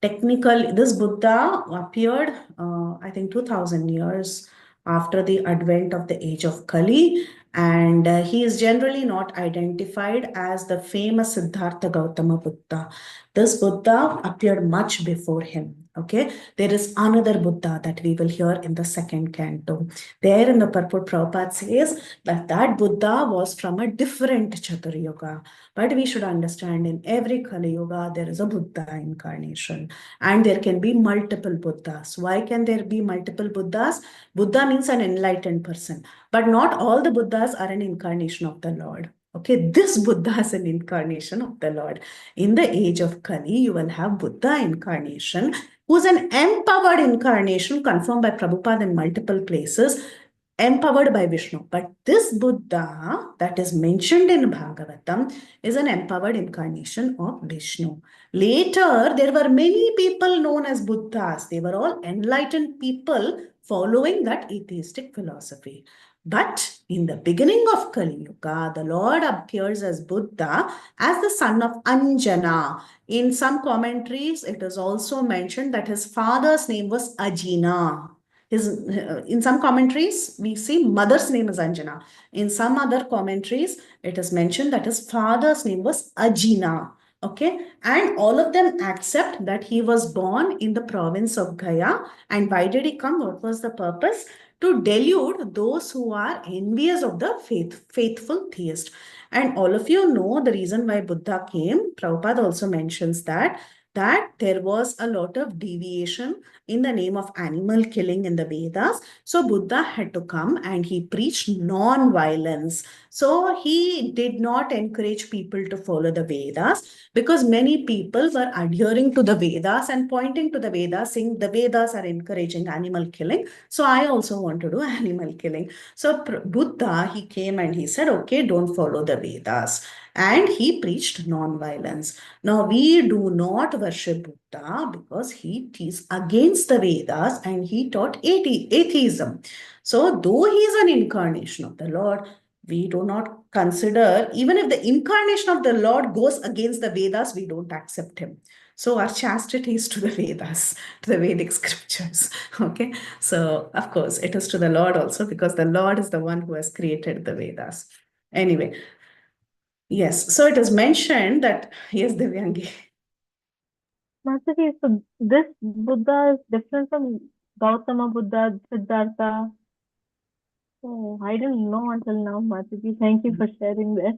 technically, this Buddha appeared, I think 2000 years after the advent of the age of Kali. And he is generally not identified as the famous Siddhartha Gautama Buddha. This Buddha appeared much before him. Okay, there is another Buddha that we will hear in the second canto. There in the purport, Prabhupada says that Buddha was from a different Chatur Yuga. But we should understand in every Kali Yuga, there is a Buddha incarnation. And there can be multiple Buddhas. Why can there be multiple Buddhas? Buddha means an enlightened person. But not all the Buddhas are an incarnation of the Lord. Okay, this Buddha is an incarnation of the Lord. In the age of Kali, you will have Buddha incarnation, who's an empowered incarnation confirmed by Prabhupada in multiple places, empowered by Vishnu. But this Buddha that is mentioned in Bhagavatam is an empowered incarnation of Vishnu. Later, there were many people known as Buddhas. They were all enlightened people following that atheistic philosophy. But in the beginning of Kali Yuga, the Lord appears as Buddha as the son of Anjana. In some commentaries, it is also mentioned that his father's name was Ajina. In some commentaries, we see mother's name is Anjana. In some other commentaries, it is mentioned that his father's name was Ajina. Okay, and all of them accept that he was born in the province of Gaya. And why did he come? What was the purpose? To delude those who are envious of the faithful theist. And all of you know the reason why Buddha came. Prabhupada also mentions that that there was a lot of deviation in the name of animal killing in the Vedas. So Buddha had to come and he preached non-violence. So he did not encourage people to follow the Vedas because many people were adhering to the Vedas and pointing to the Vedas, saying the Vedas are encouraging animal killing. So I also want to do animal killing. So Buddha, he came and he said, okay, don't follow the Vedas. And he preached non-violence. Now, we do not worship Buddha because he is against the Vedas and he taught atheism. So, though he is an incarnation of the Lord, we do not consider, even if the incarnation of the Lord goes against the Vedas, we don't accept him. So our chastity is to the Vedas, to the Vedic scriptures. Okay. So, of course, it is to the Lord also because the Lord is the one who has created the Vedas. Anyway, yes. So it is mentioned that, yes, Divyangi. Mataji, so this Buddha is different from Gautama Buddha, Siddhartha. Oh, I didn't know until now, Mataji. Thank you for sharing that.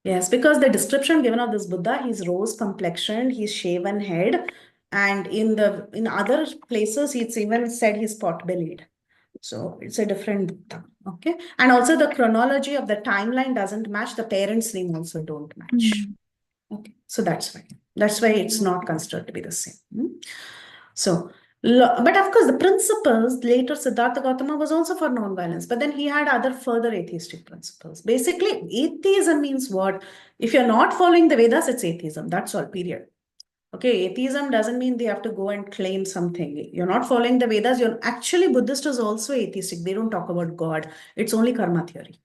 Yes, because the description given of this Buddha, he's rose complexioned, he's shaven head, and in other places it's even said he's pot-bellied. So it's a different Buddha. Okay. And also the chronology of the timeline doesn't match. The parents' name also don't match. Okay. So that's why. That's why it's not considered to be the same. So, but of course, the principles later Siddhartha Gautama was also for non-violence, but then he had other further atheistic principles. Basically, atheism means what? If you're not following the Vedas, it's atheism. That's all, period. Okay, atheism doesn't mean they have to go and claim something. You're not following the Vedas. You're actually Buddhist is also atheistic. They don't talk about God. It's only karma theory.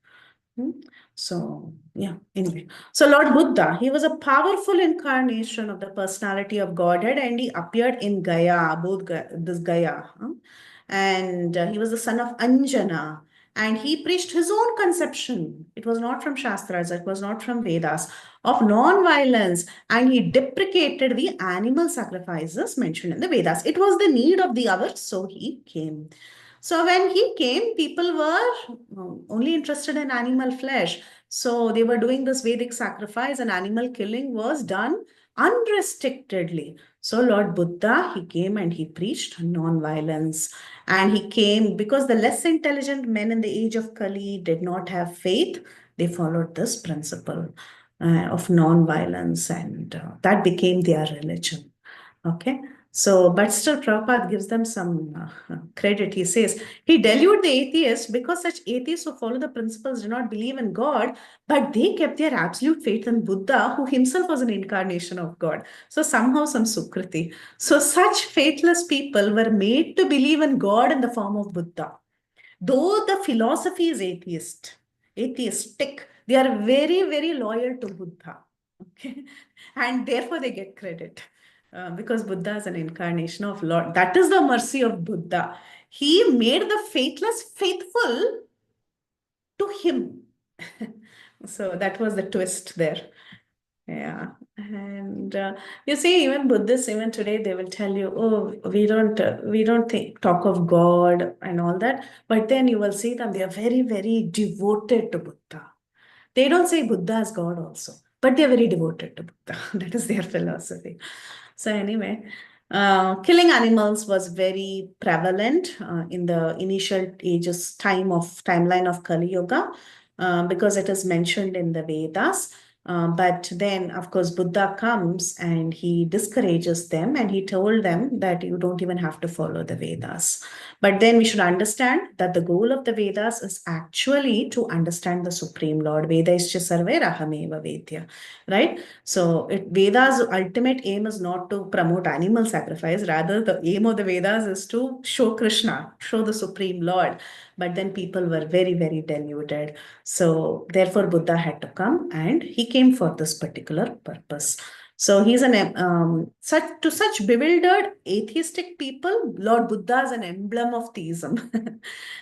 So, yeah, anyway. So, Lord Buddha, he was a powerful incarnation of the personality of Godhead and he appeared in Gaya, this Gaya. And he was the son of Anjana. And he preached his own conception. It was not from Shastras, it was not from Vedas, of non-violence. And he deprecated the animal sacrifices mentioned in the Vedas. It was the need of the hour, so he came. So when he came, people were only interested in animal flesh. So they were doing this Vedic sacrifice and animal killing was done unrestrictedly. So Lord Buddha, he came and he preached non-violence. And he came because the less intelligent men in the age of Kali did not have faith. They followed this principle of non-violence and that became their religion. Okay. So, but still Prabhupada gives them some credit. He says, he deluded the atheists because such atheists who follow the principles do not believe in God, but they kept their absolute faith in Buddha, who himself was an incarnation of God. So somehow some Sukriti. So such faithless people were made to believe in God in the form of Buddha. Though the philosophy is atheistic, they are very, very loyal to Buddha. Okay. And therefore they get credit. Because Buddha is an incarnation of Lord. That is the mercy of Buddha. He made the faithless faithful to him. So that was the twist there. Yeah. And you see, even Buddhists, even today, they will tell you, oh, we don't talk of God and all that. But then you will see them, they are very, very devoted to Buddha. They don't say Buddha is God also, but they're very devoted to Buddha. That is their philosophy. So anyway, killing animals was very prevalent in the initial timeline of Kali Yuga because it is mentioned in the Vedas. But then, of course, Buddha comes and he discourages them and he told them that you don't even have to follow the Vedas. But then we should understand that the goal of the Vedas is actually to understand the Supreme Lord. Vedaischa sarve rahameva vedya, right? So Veda's ultimate aim is not to promote animal sacrifice. Rather, the aim of the Vedas is to show Krishna, show the Supreme Lord. But then people were very, very deluded. So therefore, Buddha had to come and he came for this particular purpose. So he's such bewildered atheistic people, Lord Buddha is an emblem of theism.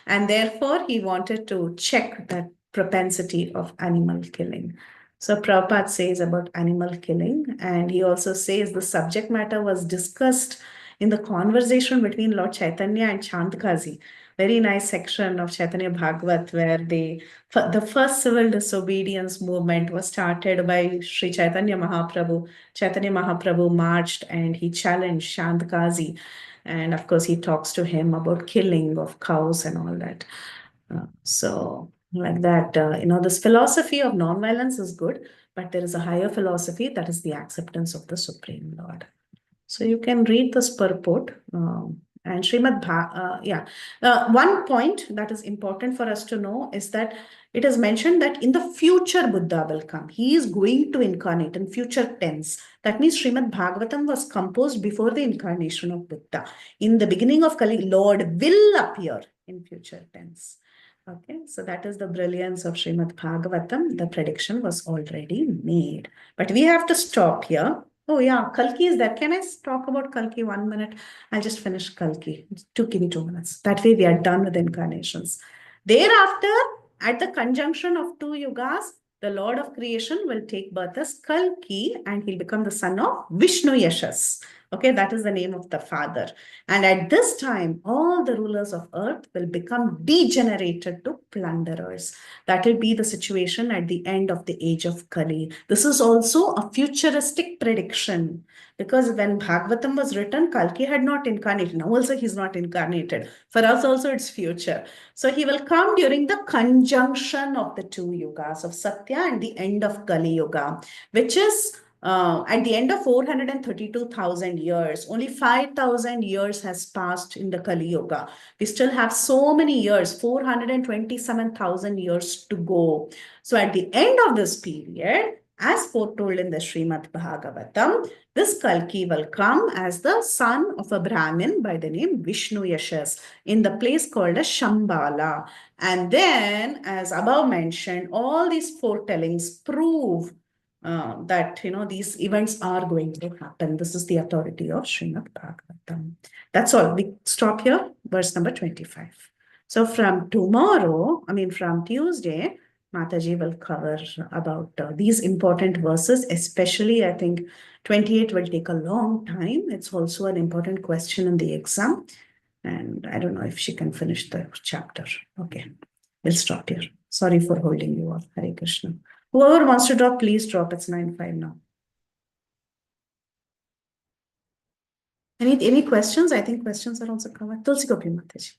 And therefore, he wanted to check that propensity of animal killing. So Prabhupada says about animal killing, and he also says the subject matter was discussed in the conversation between Lord Chaitanya and Chandkazi. very nice section of Chaitanya Bhagavat where the first civil disobedience movement was started by Sri Chaitanya Mahaprabhu. Chaitanya Mahaprabhu marched and he challenged Shandakazi. And of course, he talks to him about killing of cows and all that. So like that, this philosophy of non-violence is good, but there is a higher philosophy that is the acceptance of the Supreme Lord. So you can read this purport. And one point that is important for us to know is that it is mentioned that in the future Buddha will come. He is going to incarnate in future tense. That means Srimad Bhagavatam was composed before the incarnation of Buddha. In the beginning of Kali, Lord will appear in future tense. Okay, so that is the brilliance of Srimad Bhagavatam. The prediction was already made. But we have to stop here. Oh yeah, Kalki is there. Can I talk about Kalki 1 minute? I'll just finish Kalki. Give me 2 minutes. That way we are done with incarnations. Thereafter, at the conjunction of 2 yugas, the Lord of creation will take birth as Kalki and he'll become the son of Vishnu Yashas. Okay, that is the name of the father. And at this time, all the rulers of earth will become degenerated to plunderers. That will be the situation at the end of the age of Kali. This is also a futuristic prediction because when Bhagavatam was written, Kalki had not incarnated. Now also he's not incarnated. For us also it's future. So he will come during the conjunction of the 2 yugas of Satya and the end of Kali Yuga, which is at the end of 432,000 years. Only 5,000 years has passed in the Kali Yuga. We still have so many years, 427,000 years to go. So at the end of this period, as foretold in the Srimad Bhagavatam, this Kalki will come as the son of a Brahmin by the name Vishnu Yashas in the place called as Shambhala. And then, as above mentioned, all these foretellings prove that these events are going to happen. This is the authority of Srimad Bhagavatam. That's all. We stop here, verse number 25. So from from Tuesday, Mataji will cover about these important verses, especially I think 28 will take a long time. It's also an important question in the exam. And I don't know if she can finish the chapter. Okay, we'll stop here. Sorry for holding you up. Hare Krishna. Whoever wants to drop, please drop. It's 9:05 now. Any questions? I think questions are also covered. Tulsi Gopi Mataji.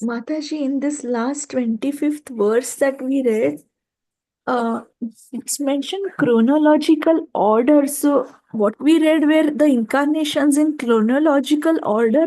Mataji, in this last 25th verse that we read, it's mentioned chronological order. So what we read were the incarnations in chronological order.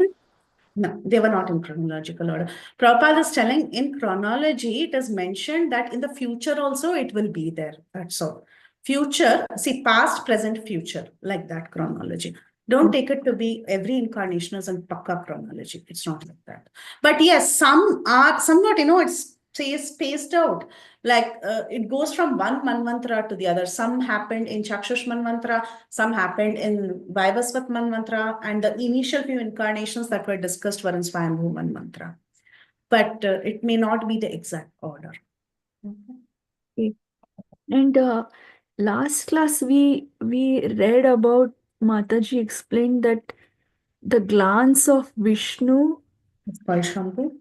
No, they were not in chronological order. Prabhupada is telling in chronology, it is mentioned that in the future also it will be there. That's all. Future, see past, present, future, like that chronology. Don't take it to be every incarnation is in pakka chronology. It's not like that. But yes, some are, somewhat, it's spaced out. Like it goes from one manvantara to the other. Some happened in Chakshush manvantara, some happened in Vaivasvat manvantara, and the initial few incarnations that were discussed were in Swayambhu manvantara. But it may not be the exact order. Okay. And last class we read about Mataji explained that the glance of Vishnu is called Shambhu.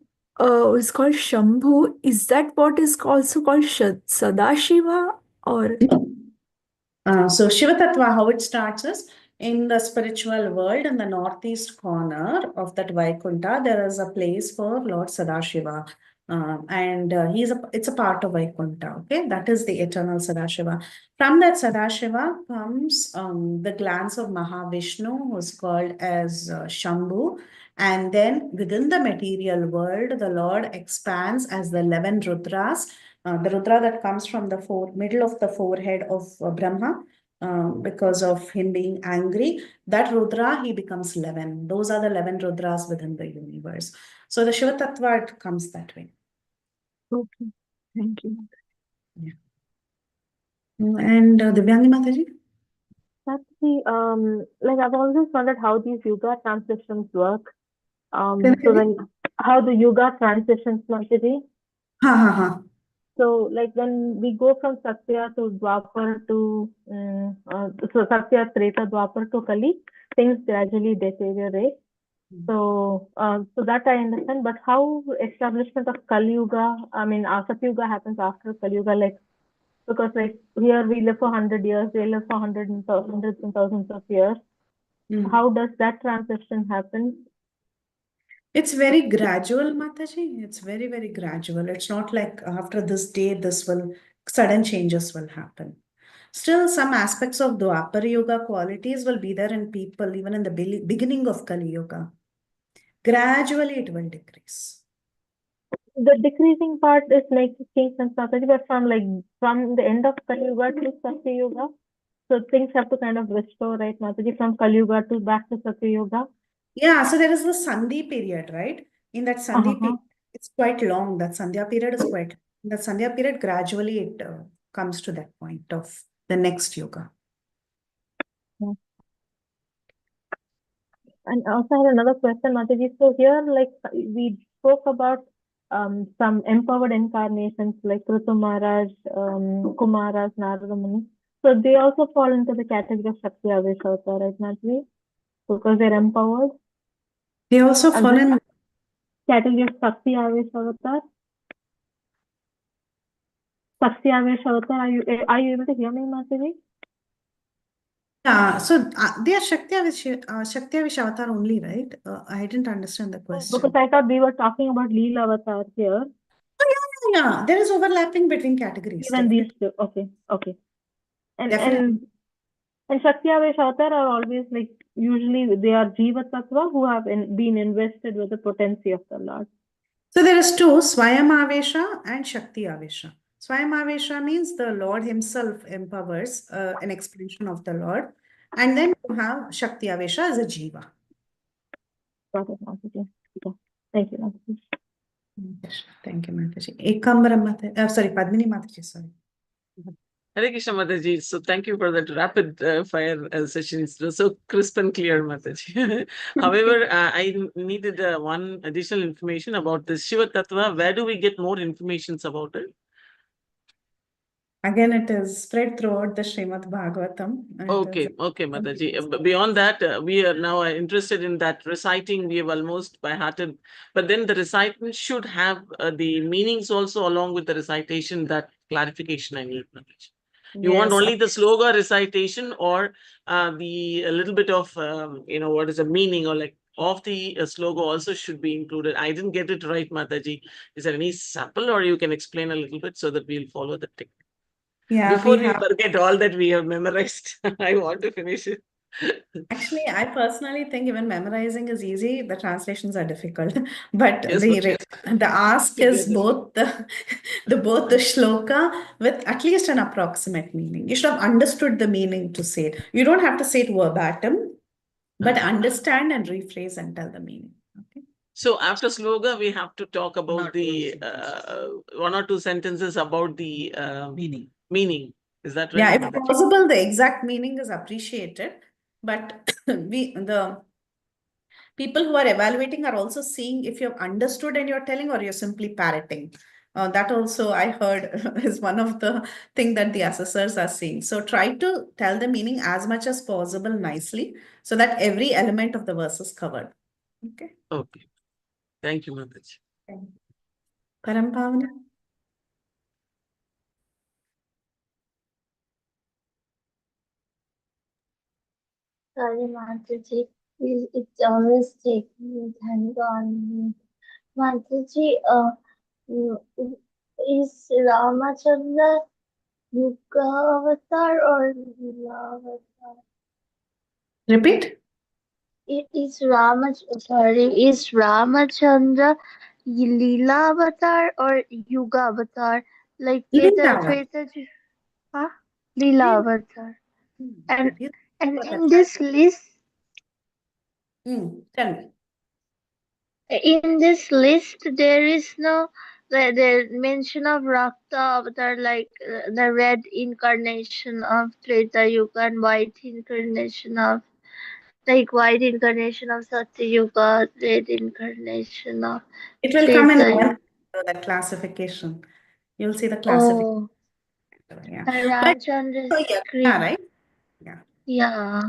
Is called Shambhu. Is that what is also called Sadashiva or? So Shiva Tattva, how it starts is in the spiritual world, in the northeast corner of that Vaikunta, there is a place for Lord Sadashiva. And it's a part of Vaikunta, okay? That is the eternal Sadashiva. From that Sadashiva comes the glance of Mahavishnu, who is called as Shambhu. And then within the material world, the Lord expands as the 11 Rudras. The Rudra that comes from the middle of the forehead of Brahma, because of him being angry, that Rudra, he becomes 11. Those are the 11 Rudras within the universe. So the Shiva Tattva, it comes that way. Okay, thank you. Yeah. And Divyangi Mataji? Like I've always wondered how these yoga transitions work. So then how the yoga transitions, Mataji? So like when we go from Satya to Dwapar to so Satya, Treta, Dwapar to Kali, things gradually deteriorate. So, so that I understand. But how establishment of Kali Yuga? I mean, Satya Yuga happens after Kali Yuga, like because like here we live for 100 years, they live for hundreds and thousands of years. How does that transition happen? It's very gradual, Mataji. It's very, very gradual. It's not like after this day, sudden changes will happen. Still, some aspects of Dwapara Yuga qualities will be there in people, even in the beginning of Kali Yuga. Gradually, it will decrease. The decreasing part is like things and strategy, but from the end of Kali Yuga to Satya Yuga, so things have to kind of restore, right, Mataji, from Kali Yuga to back to Satya Yuga. Yeah, so there is the Sandhi period, right? In that Sandhi period, it's quite long. That Sandhya period is quite. In that Sandhya period, gradually it comes to that point of the next Yuga. And also I have another question, Mataji. So here, like we spoke about some empowered incarnations like Ritu Maharaj, Kumaras, Narada Muni. So they also fall into the category of Shakti Avesh Avatar, right, Mataji? Because they're empowered. They also fall in category of Shakti Avesh Avatar. Shakti Avesh Avatar. Are you able to hear me, Mataji? Yeah, so they are Shakti Avesh Avatar only, right? I didn't understand the question. Because I thought we were talking about Leela Avatar here. Oh, yeah. There is overlapping between categories. Even these two. Okay. Definitely. And Shakti Avesh Avatar are always like, usually they are Jiva Tattva who have been invested with the potency of the Lord. So there is two, Swayam Avesha and Shakti Avesha. Swayam Avesha means the Lord himself empowers an expression of the Lord. And then you have Shakti Avesha as a Jiva. Got it, Mataji. Thank you, Mataji. Thank you, Mataji. Ekambara sorry, Padmini Mataji, sorry. Hare Krishna Mataji. So thank you for that rapid fire sessions. It was so crisp and clear, Mataji. However, I needed one additional information about this Shiva Tattva. Where do we get more information about it? Again, it is spread throughout the Srimad Bhagavatam. Okay, Mataji. Beyond that, we are now interested in that reciting. We have almost by hearted, but then the recitation should have the meanings also along with the recitation. That clarification I need, Mataji. You want only the sloga recitation or the a little bit of what is the meaning or like of the sloga also should be included. I didn't get it right, Mataji. Is there any sample or you can explain a little bit so that we'll follow the technique? Yeah, before we forget all that we have memorized, I want to finish it. Actually, I personally think even memorizing is easy. The translations are difficult, but Yes, the ask is both the shloka with at least an approximate meaning. You should have understood the meaning to say it. You don't have to say it verbatim, but understand and rephrase and tell the meaning. Okay. So after sloga, we have to talk about the one or two sentences about the meaning. Is that right? Yeah, if possible, the exact meaning is appreciated, but the people who are evaluating are also seeing if you've understood and you're telling or you're simply parroting. That also I heard is one of the things that the assessors are seeing. So try to tell the meaning as much as possible nicely so that every element of the verse is covered. Okay. Okay. Thank you, Mataji. Parambhavani. Sorry, Mataji. It's always taking me. Thank God. Mataji, is Ramachandra Yuga avatar or Leela avatar? Repeat. Is Ramachandra Leela avatar or Yuga avatar? Like Treta, huh? Leela avatar. And in this list, tell me. In this list, there is no the mention of Rakta avatar, like the red incarnation of Treta Yuga and white incarnation of Satya Yuga, red incarnation of It will come in that classification. You'll see the classification. Oh, yeah. Ramchandra is green. Right? Yeah. Yeah.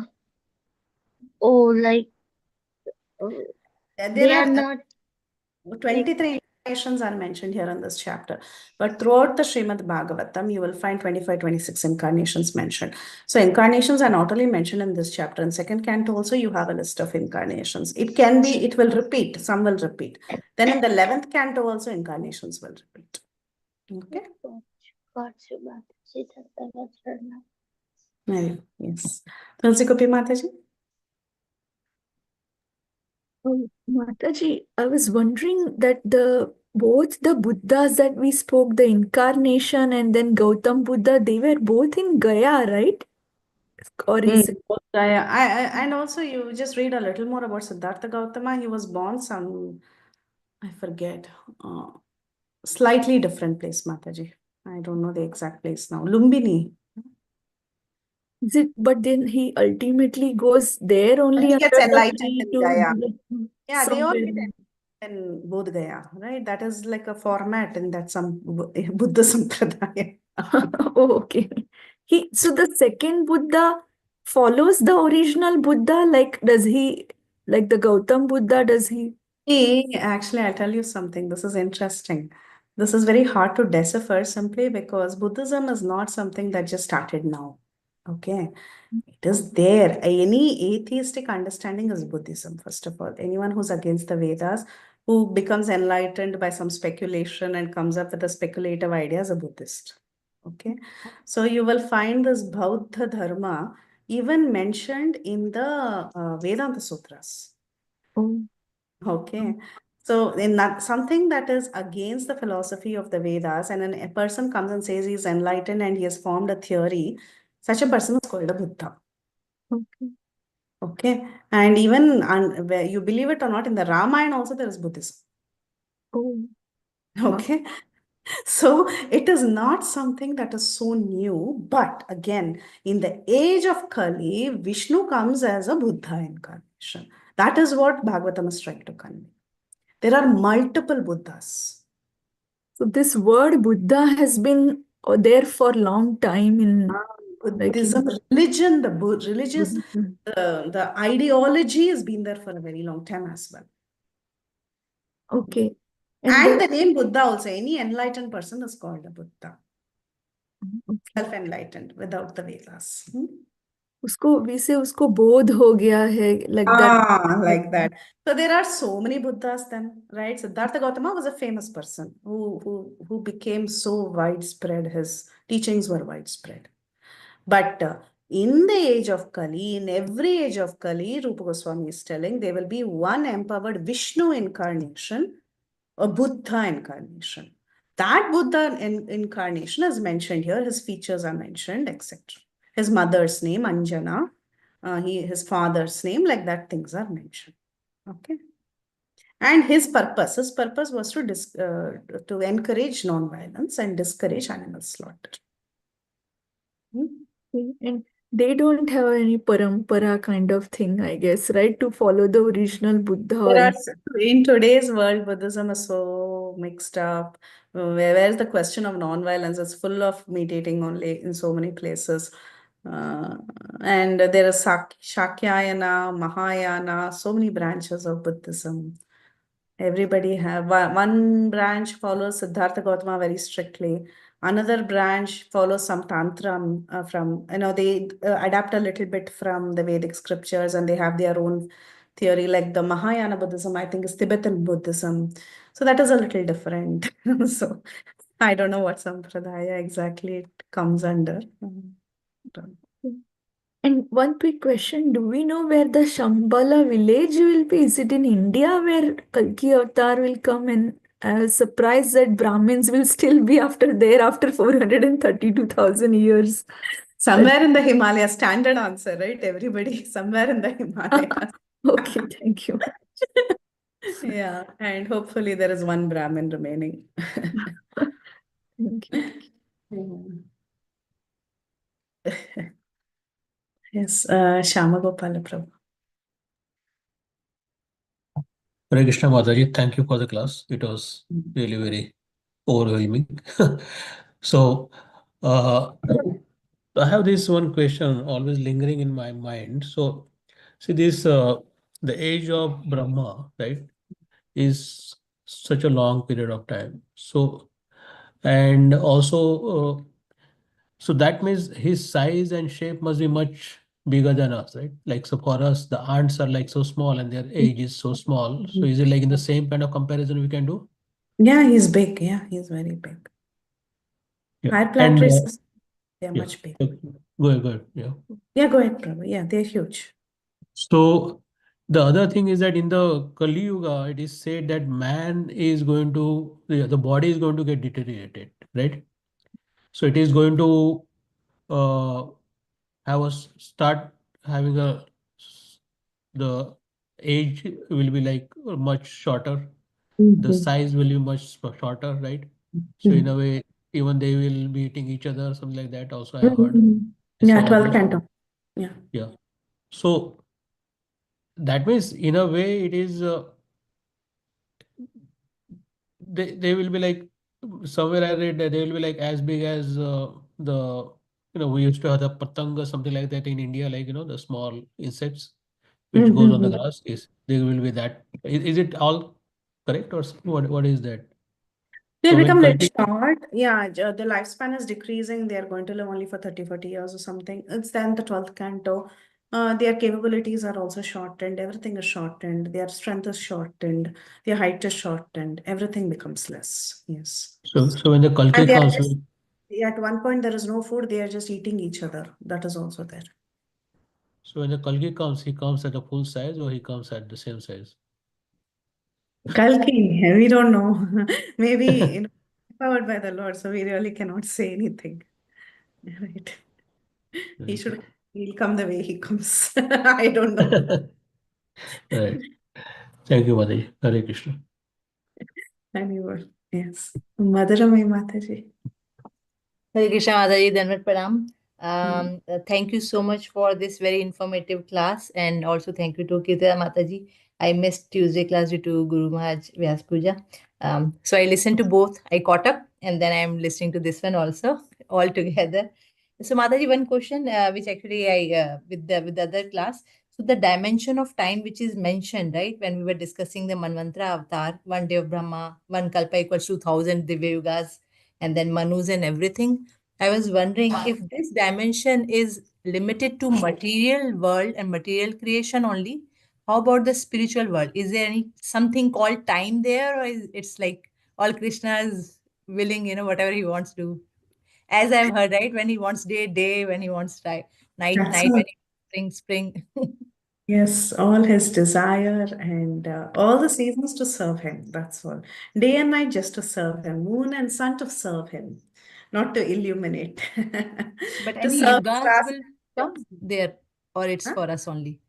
Oh, like There They are are not. 23 incarnations are mentioned here in this chapter. But throughout the Srimad Bhagavatam, you will find 25, 26 incarnations mentioned. So incarnations are not only mentioned in this chapter. In second canto also, you have a list of incarnations. It can be, it will repeat. Some will repeat. Then in the 11th canto also, incarnations will repeat. Okay? Yes. Tulsi Gopi Mataji? Oh, Mataji, I was wondering that both the Buddhas that we spoke, the incarnation and then Gautam Buddha, they were both in Gaya, right? Or is it? And also you just read a little more about Siddhartha Gautama. He was born some, I forget, slightly different place, Mataji. I don't know the exact place now. Lumbini. Is it? But then he ultimately goes there only He gets under the enlightened tree in to Gaya. Yeah, they all somewhere. get in Bodh Gaya, right? That is like a format in that some Buddha Sampradaya. Oh, okay. So the second Buddha follows the original Buddha, like does he, like the Gautam Buddha, does he? Actually, I'll tell you something. This is interesting. This is very hard to decipher simply because Buddhism is not something that just started now. Okay. It is there. Any atheistic understanding is Buddhism, first of all. Anyone who's against the Vedas, who becomes enlightened by some speculation and comes up with a speculative idea is a Buddhist. Okay. So you will find this Bauddha Dharma even mentioned in the Vedanta Sutras. Oh. Okay. So in that something that is against the philosophy of the Vedas, and then a person comes and says he's enlightened and he has formed a theory, such a person is called a Buddha. Okay. Okay. And even where you believe it or not, in the Ramayana also there is Buddhism. Oh. Okay. So it is not something that is so new, but again, in the age of Kali, Vishnu comes as a Buddha incarnation. That is what Bhagavatam is trying to convey. There are multiple Buddhas. So this word Buddha has been there for a long time in Buddhism, religion, the religious, the ideology has been there for a very long time as well. Okay. And the name Buddha also, any enlightened person is called a Buddha. Self-enlightened without the Vedas. उसको बोध हो गया है, like that. Like that. So there are so many Buddhas then, right? Siddhartha Gautama was a famous person who became so widespread. His teachings were widespread. But in the age of Kali, in every age of Kali, Rupa Goswami is telling there will be one empowered Vishnu incarnation, a Buddha incarnation. That Buddha incarnation is mentioned here. His features are mentioned, etc. His mother's name, Anjana, his father's name, like that, things are mentioned. Okay. And his purpose was to encourage non-violence and discourage animal slaughter. And they don't have any parampara kind of thing, I guess, right? To follow the original Buddha. In today's world, Buddhism is so mixed up. Where's the question of non-violence? It's full of meditating only in so many places. And there is Shakyayana, Mahayana, so many branches of Buddhism. Everybody have one branch follows Siddhartha Gautama very strictly. Another branch follows some tantra from, they adapt a little bit from the Vedic scriptures and they have their own theory. Like the Mahayana Buddhism, I think, is Tibetan Buddhism. So that is a little different. So I don't know what Sampradaya exactly it comes under. And one quick question, do we know where the Shambhala village will be? Is it in India where Kalki Avatar will come? And I was surprised that Brahmins will still be after 432,000 years. Somewhere in the Himalayas, standard answer, right? Everybody, somewhere in the Himalayas. Okay, thank you. Yeah, and hopefully there is one Brahmin remaining. Thank you. Yes, Shama Gopala Prabhu. Hare Krishna Mataji, thank you for the class. It was really very overwhelming. So, I have this one question always lingering in my mind. So, see this the age of Brahma, right, is such a long period of time. So, and also, so that means his size and shape must be much bigger than us, right? Like, so for us, the ants are like so small and their age is so small. So is it like in the same kind of comparison we can do? Yeah, he's big. Yeah, he's very big. Yeah. High And planetary systems, they're yeah, much big. go ahead, go ahead. Yeah. Yeah, go ahead, Prabhu. Yeah, they're huge. So the other thing is that in the Kali Yuga, it is said that man is going to, the body is going to get deteriorated, right? So it is going to uh, start having the age will be like much shorter. The Mhm. size will be much shorter, right? So in a way, even they will be eating each other, something like that. Also, I have heard Mhm. this Yeah, or 12 others. canto. Yeah. Yeah. So that means in a way it is they will be like somewhere I read that they will be like as big as the we used to have the patanga something like that in India, like the small insects which goes on the Mhm. grass. Is they will be that. Is it all correct or what is that? They'll So when become little Kalki, short. Yeah, the lifespan is decreasing. They are going to live only for 30, 40 years or something. It's then the 12th canto. Their capabilities are also shortened. Everything is shortened. Their strength is shortened. Their height is shortened. Everything becomes less. Yes. so when the And Kalki they are comes, just, at one point, there is no food. They are just eating each other. That is also there. so when the Kalki comes, he comes at a full size or he comes at the same size? Kalki, we don't know. Maybe, powered by the Lord, so we really cannot say anything. Right. Okay. He'll come the way he comes. I don't know. Right. Thank you, Mataji. Hare Krishna. Anyway, yes. Madhuramai Mataji. Hare Krishna Mataji, Dhanvat Pranam. Thank you so much for this very informative class, and also thank you to Kirtana Mataji. I missed Tuesday class due to Guru Maharaj Vyas Puja. So I listened to both. I caught up, and then I'm listening to this one also all together. So Mataji, one question which actually I with the other class. So the dimension of time which is mentioned, right, when we were discussing the Manvantara avatar, one day of Brahma, one kalpa equals to 1,000 Divya Yugas, and then Manus and everything. I was wondering if this dimension is limited to material world and material creation only. How about the spiritual world? Is there any something called time there, or is it's like all Krishna is willing, whatever he wants to do? As I've heard, right? When he wants day, day, when he wants night, night, That's night, all. when he wants spring, spring. Yes, all his desire and all the seasons to serve him. That's all. Day and night just to serve him. Moon and sun to serve him, not to illuminate. But To any serve yugas stars. will come there, or it's Huh? for us only.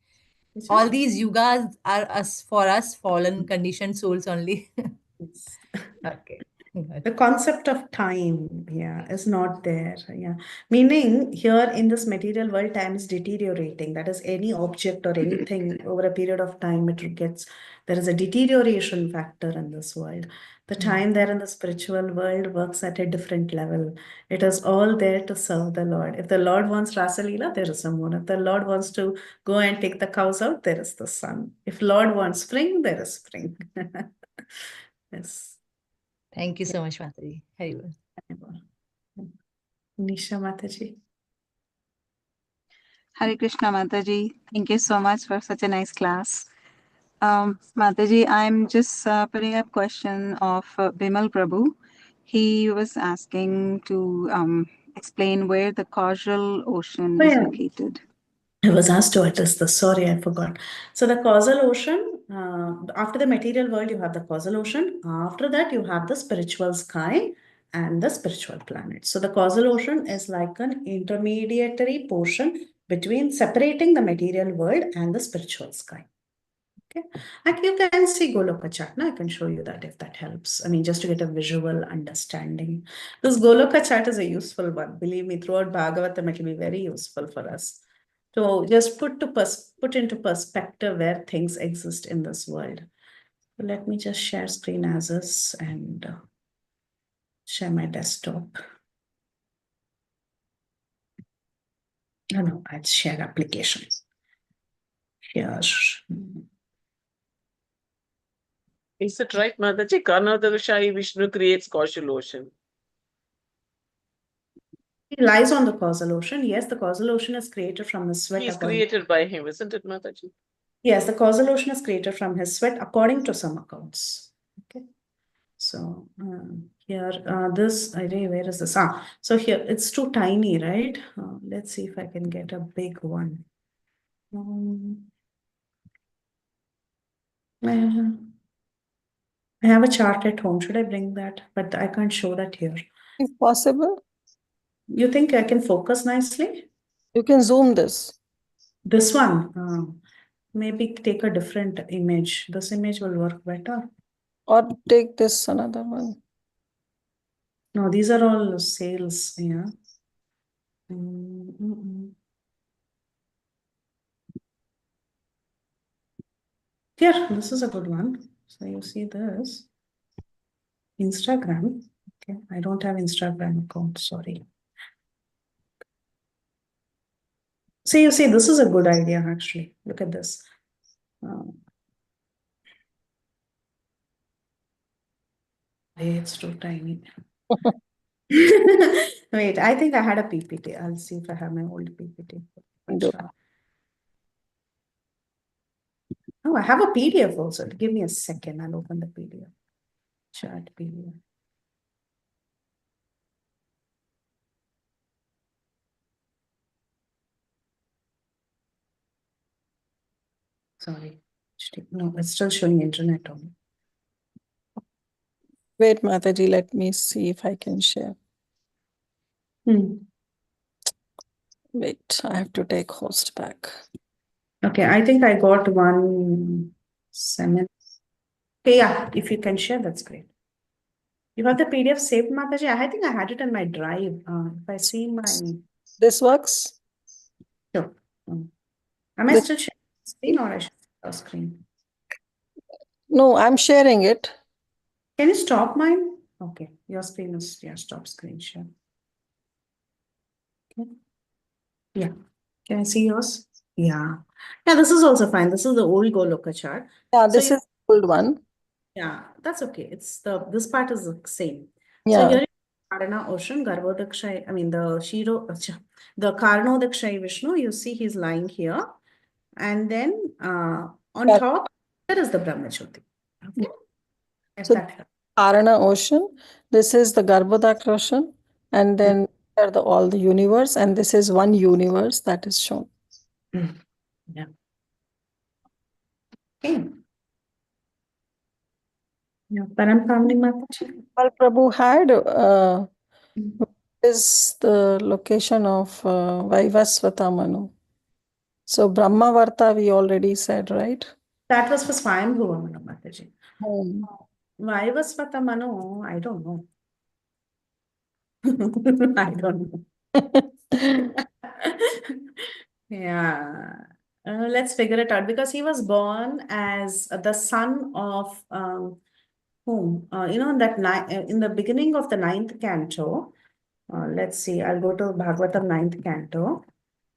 Which All one? these yugas are us for us fallen conditioned souls only. Yes. Okay. Got The it. concept of time, yeah, is not there. Yeah. Meaning here in this material world, time is deteriorating. That is any object or anything over a period of time, it gets, there is a deterioration factor in this world. The time there in the spiritual world works at a different level. It is all there to serve the Lord. If the Lord wants Rasa Leela, there is a moon. If the Lord wants to go and take the cows out, there is the sun. If Lord wants spring, there is spring. Yes. Thank you so much, Mataji. Haribol. Nisha Mataji. Hare Krishna Mataji. Thank you so much for such a nice class. Mataji, I'm just putting up question of Bimal Prabhu. He was asking to explain where the causal ocean Oh, is yeah. located. I was asked to address this. Sorry, I forgot. So the causal ocean, after the material world, you have the causal ocean. After that, you have the spiritual sky and the spiritual planet. So the causal ocean is like an intermediary portion between separating the material world and the spiritual sky. Okay, like you can see Goloka chart. Now I can show you that if that helps. I mean, just to get a visual understanding. This Goloka chart is a useful one. Believe me, throughout Bhagavatam, it will be very useful for us to just put into perspective where things exist in this world. So let me just share screen as is and share my desktop. Oh no, I'll share applications. Here. Is it right, Mataji? Karnataka Vishnu creates causal ocean. He lies on the causal ocean. Yes, the causal ocean is created from his sweat. He's created by him, isn't it, Mataji? Yes, the causal ocean is created from his sweat, according to some accounts. Okay. So here, where is this? So here it's too tiny, right? Let's see if I can get a big one. I have a chart at home. Should I bring that? But I can't show that here. If possible, you think I can focus nicely? You can zoom this. This one? Maybe take a different image. This image will work better. Or take this another one. No, these are all sales. Yeah. Here, this is a good one. So you see this. Instagram. Okay, I don't have Instagram account, sorry. See, you see, this is a good idea actually. Look at this. It's too tiny. Wait, I think I had a PPT. I'll see if I have my old PPT. Oh, I have a PDF also. Give me a second. I'll open the PDF. Chart PDF. Sorry. No, it's still showing internet only. Wait, Mataji, let me see if I can share. Wait, I have to take host back. Okay, I think I got one seminar. Okay, yeah, if you can share, that's great. You have the PDF saved, Mataji? I think I had it in my drive. If I see my... This works? Sure. Am I still sharing the screen or I should share the screen? No, I'm sharing it. Can you stop mine? Okay, your screen is, stop screen share. Okay. Yeah. Can I see yours? Yeah. Yeah, this is also fine. This is the old Goloka chart. Yeah, this is the old one. Yeah, that's okay. This part is the same. Yeah. So here is Karna Ocean, Garbhodakshay, the Karnodakshay Vishnu, you see he's lying here. And then on top, there is the Brahmajyoti. Okay. So Karana Ocean, this is the Garbhodak Ocean, and then are all the universe, and this is one universe that is shown. Yeah. Okay. Yeah, Well, Prabhu had is the location of Vaivasvata Manu. So Brahmavarta we already said, right? That was for Swayambhuva Manu, Mataji. Vaivasvata Manu, I don't know. I don't know. Yeah. Let's figure it out because he was born as the son of whom? In the beginning of the 9th canto, let's see, I'll go to Bhagavatam 9th canto.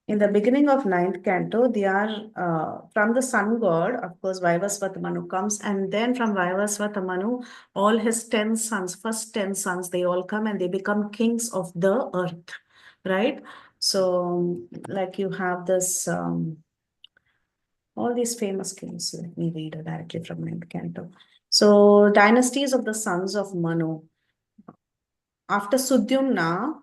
In the beginning of 9th canto, they are from the sun god, of course, Vaivasvata Manu comes, and then from Vaivasvata Manu, all his 10 sons, first 10 sons, they all come and they become kings of the earth, right? So, like you have this, all these famous kings. Let me read it directly from 9th canto. So, dynasties of the sons of Manu. After Sudyumna,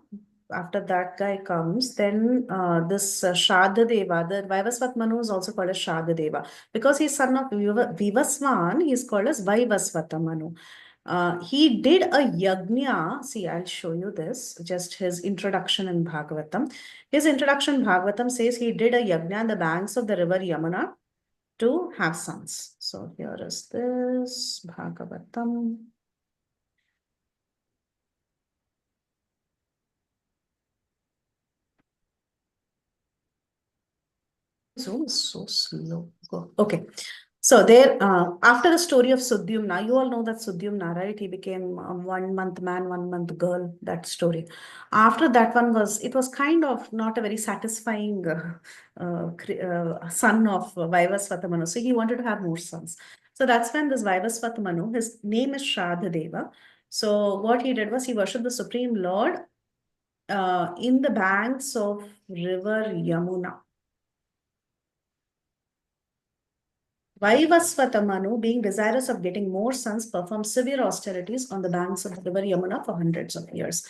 after that guy comes, then this Shradadeva, the Vaivasvat Manu is also called as Shradadeva. Because he's son of Vivasvan, he's called as Vaivasvata Manu. He did a yajna. See, I'll show you this, just his introduction in Bhagavatam. His introduction in Bhagavatam says he did a yajna on the banks of the river Yamuna to have sons. So here is this Bhagavatam. Zoom is so slow. Okay. So there, after the story of Sudyumna, you all know that Sudyumna, right? He became a 1 month man, 1 month girl, that story. After that one it was kind of not a very satisfying son of Vaivasvata Manu. So he wanted to have more sons. So that's when this Vaivasvat Manu, his name is Shradha. So what he did was he worshipped the Supreme Lord in the banks of river Yamuna. Vaivasvata Manu, being desirous of getting more sons, performed severe austerities on the banks of the river Yamuna for hundreds of years.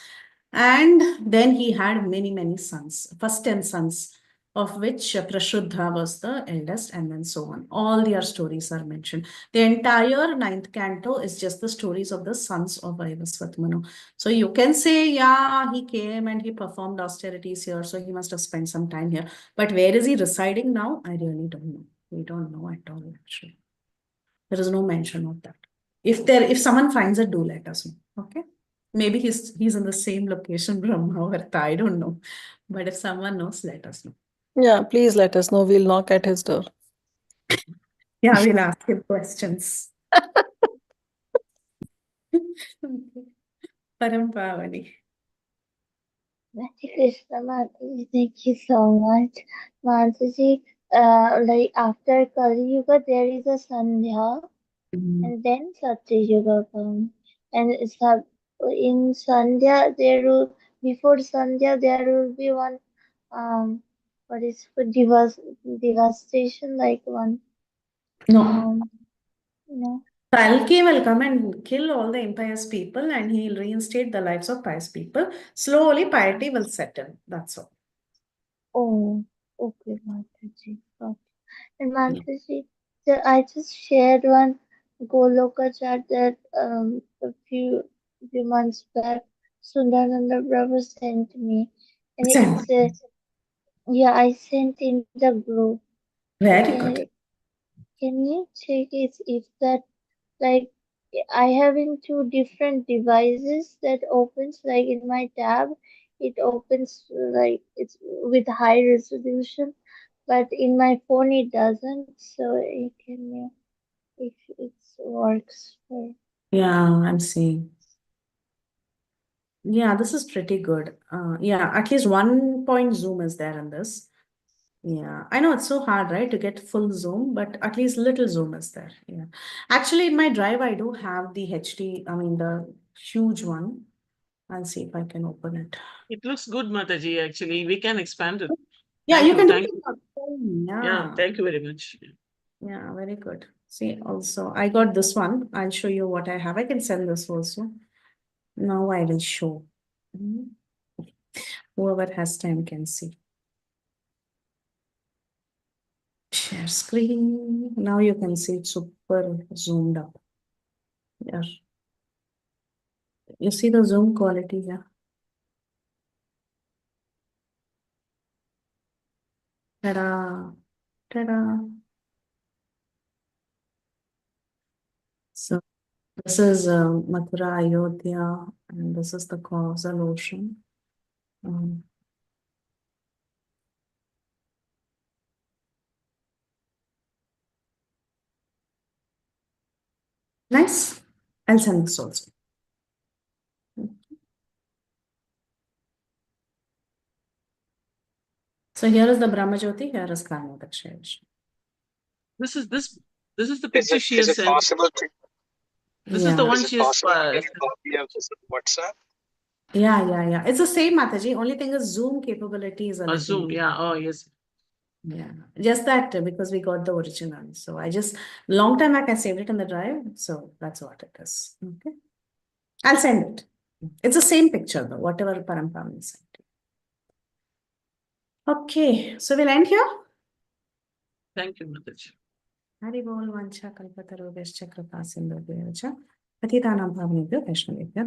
And then he had many, many sons, first 10 sons, of which Prashuddha was the eldest, and then so on. All their stories are mentioned. The entire 9th canto is just the stories of the sons of Vaivasvat Manu. So you can say, yeah, he came and he performed austerities here, so he must have spent some time here. But where is he residing now? I really don't know. We don't know at all, actually. There is no mention of that. If someone finds it, do let us know. Okay. Maybe he's in the same location, Brahmavarta. I don't know. But if someone knows, let us know. Yeah, please let us know. We'll knock at his door. Yeah, we'll ask him questions. Parampavani. Hare Krishna Mataji, thank you so much. Mataji, like after Kali Yuga, there is a Sandhya, and then Satya Yuga comes. And in Sandhya, before Sandhya, there will be one, what is for devastation, like one. No. No. Kalki will come and kill all the impious people and he'll reinstate the lives of pious people. Slowly, piety will settle. That's all. Oh, okay, Mataji. Okay. And Mataji, I just shared one Goloka chat that a few months back Sundarananda Prabhu sent me, and yeah, I sent in the group. Very good. Can you check if that, like, I have in 2 different devices that opens, like in my tab it opens like it's with high resolution, but in my phone it doesn't. So if it works for. Yeah, I'm seeing. Yeah, this is pretty good. Yeah, at least 1 point zoom is there in this. Yeah, I know it's so hard, right, to get full zoom, but at least little zoom is there. Yeah. Actually, in my drive, I do have the HD, I mean, the huge one. I'll see if I can open it. It looks good, Mataji, actually. We can expand it. Yeah, Thank you can do thank it you. on phone. Yeah, Yeah. thank you very much. Yeah, very good. See, also, I got this one. I'll show you what I have. I can send this also. Now I will show. Whoever has time can see. Share screen. Now you can see it's super zoomed up. Yeah. You see the zoom quality here. Ta-da. Ta-da. So this is Mathura, Ayodhya, and this is the causal ocean. Nice. I'll send this also. So here is the Brahmajyoti, here is Karnadaksha. This is the picture she has sent. This is the one she has WhatsApp. Yeah. It's the same, Mataji. Only thing is Zoom capability is a little Zoom, yeah. Oh, yes. Yeah, just that because we got the original. So I just long time back I saved it in the drive. So that's what it is. Okay. I'll send it. It's the same picture though, whatever Parampam sent. Okay, so we'll end here. Thank you, Mataji. Hari bol vancha kalpatarubhascha kripa sindhubhya cha patitanam bhavanebhyo vaishnavebhyo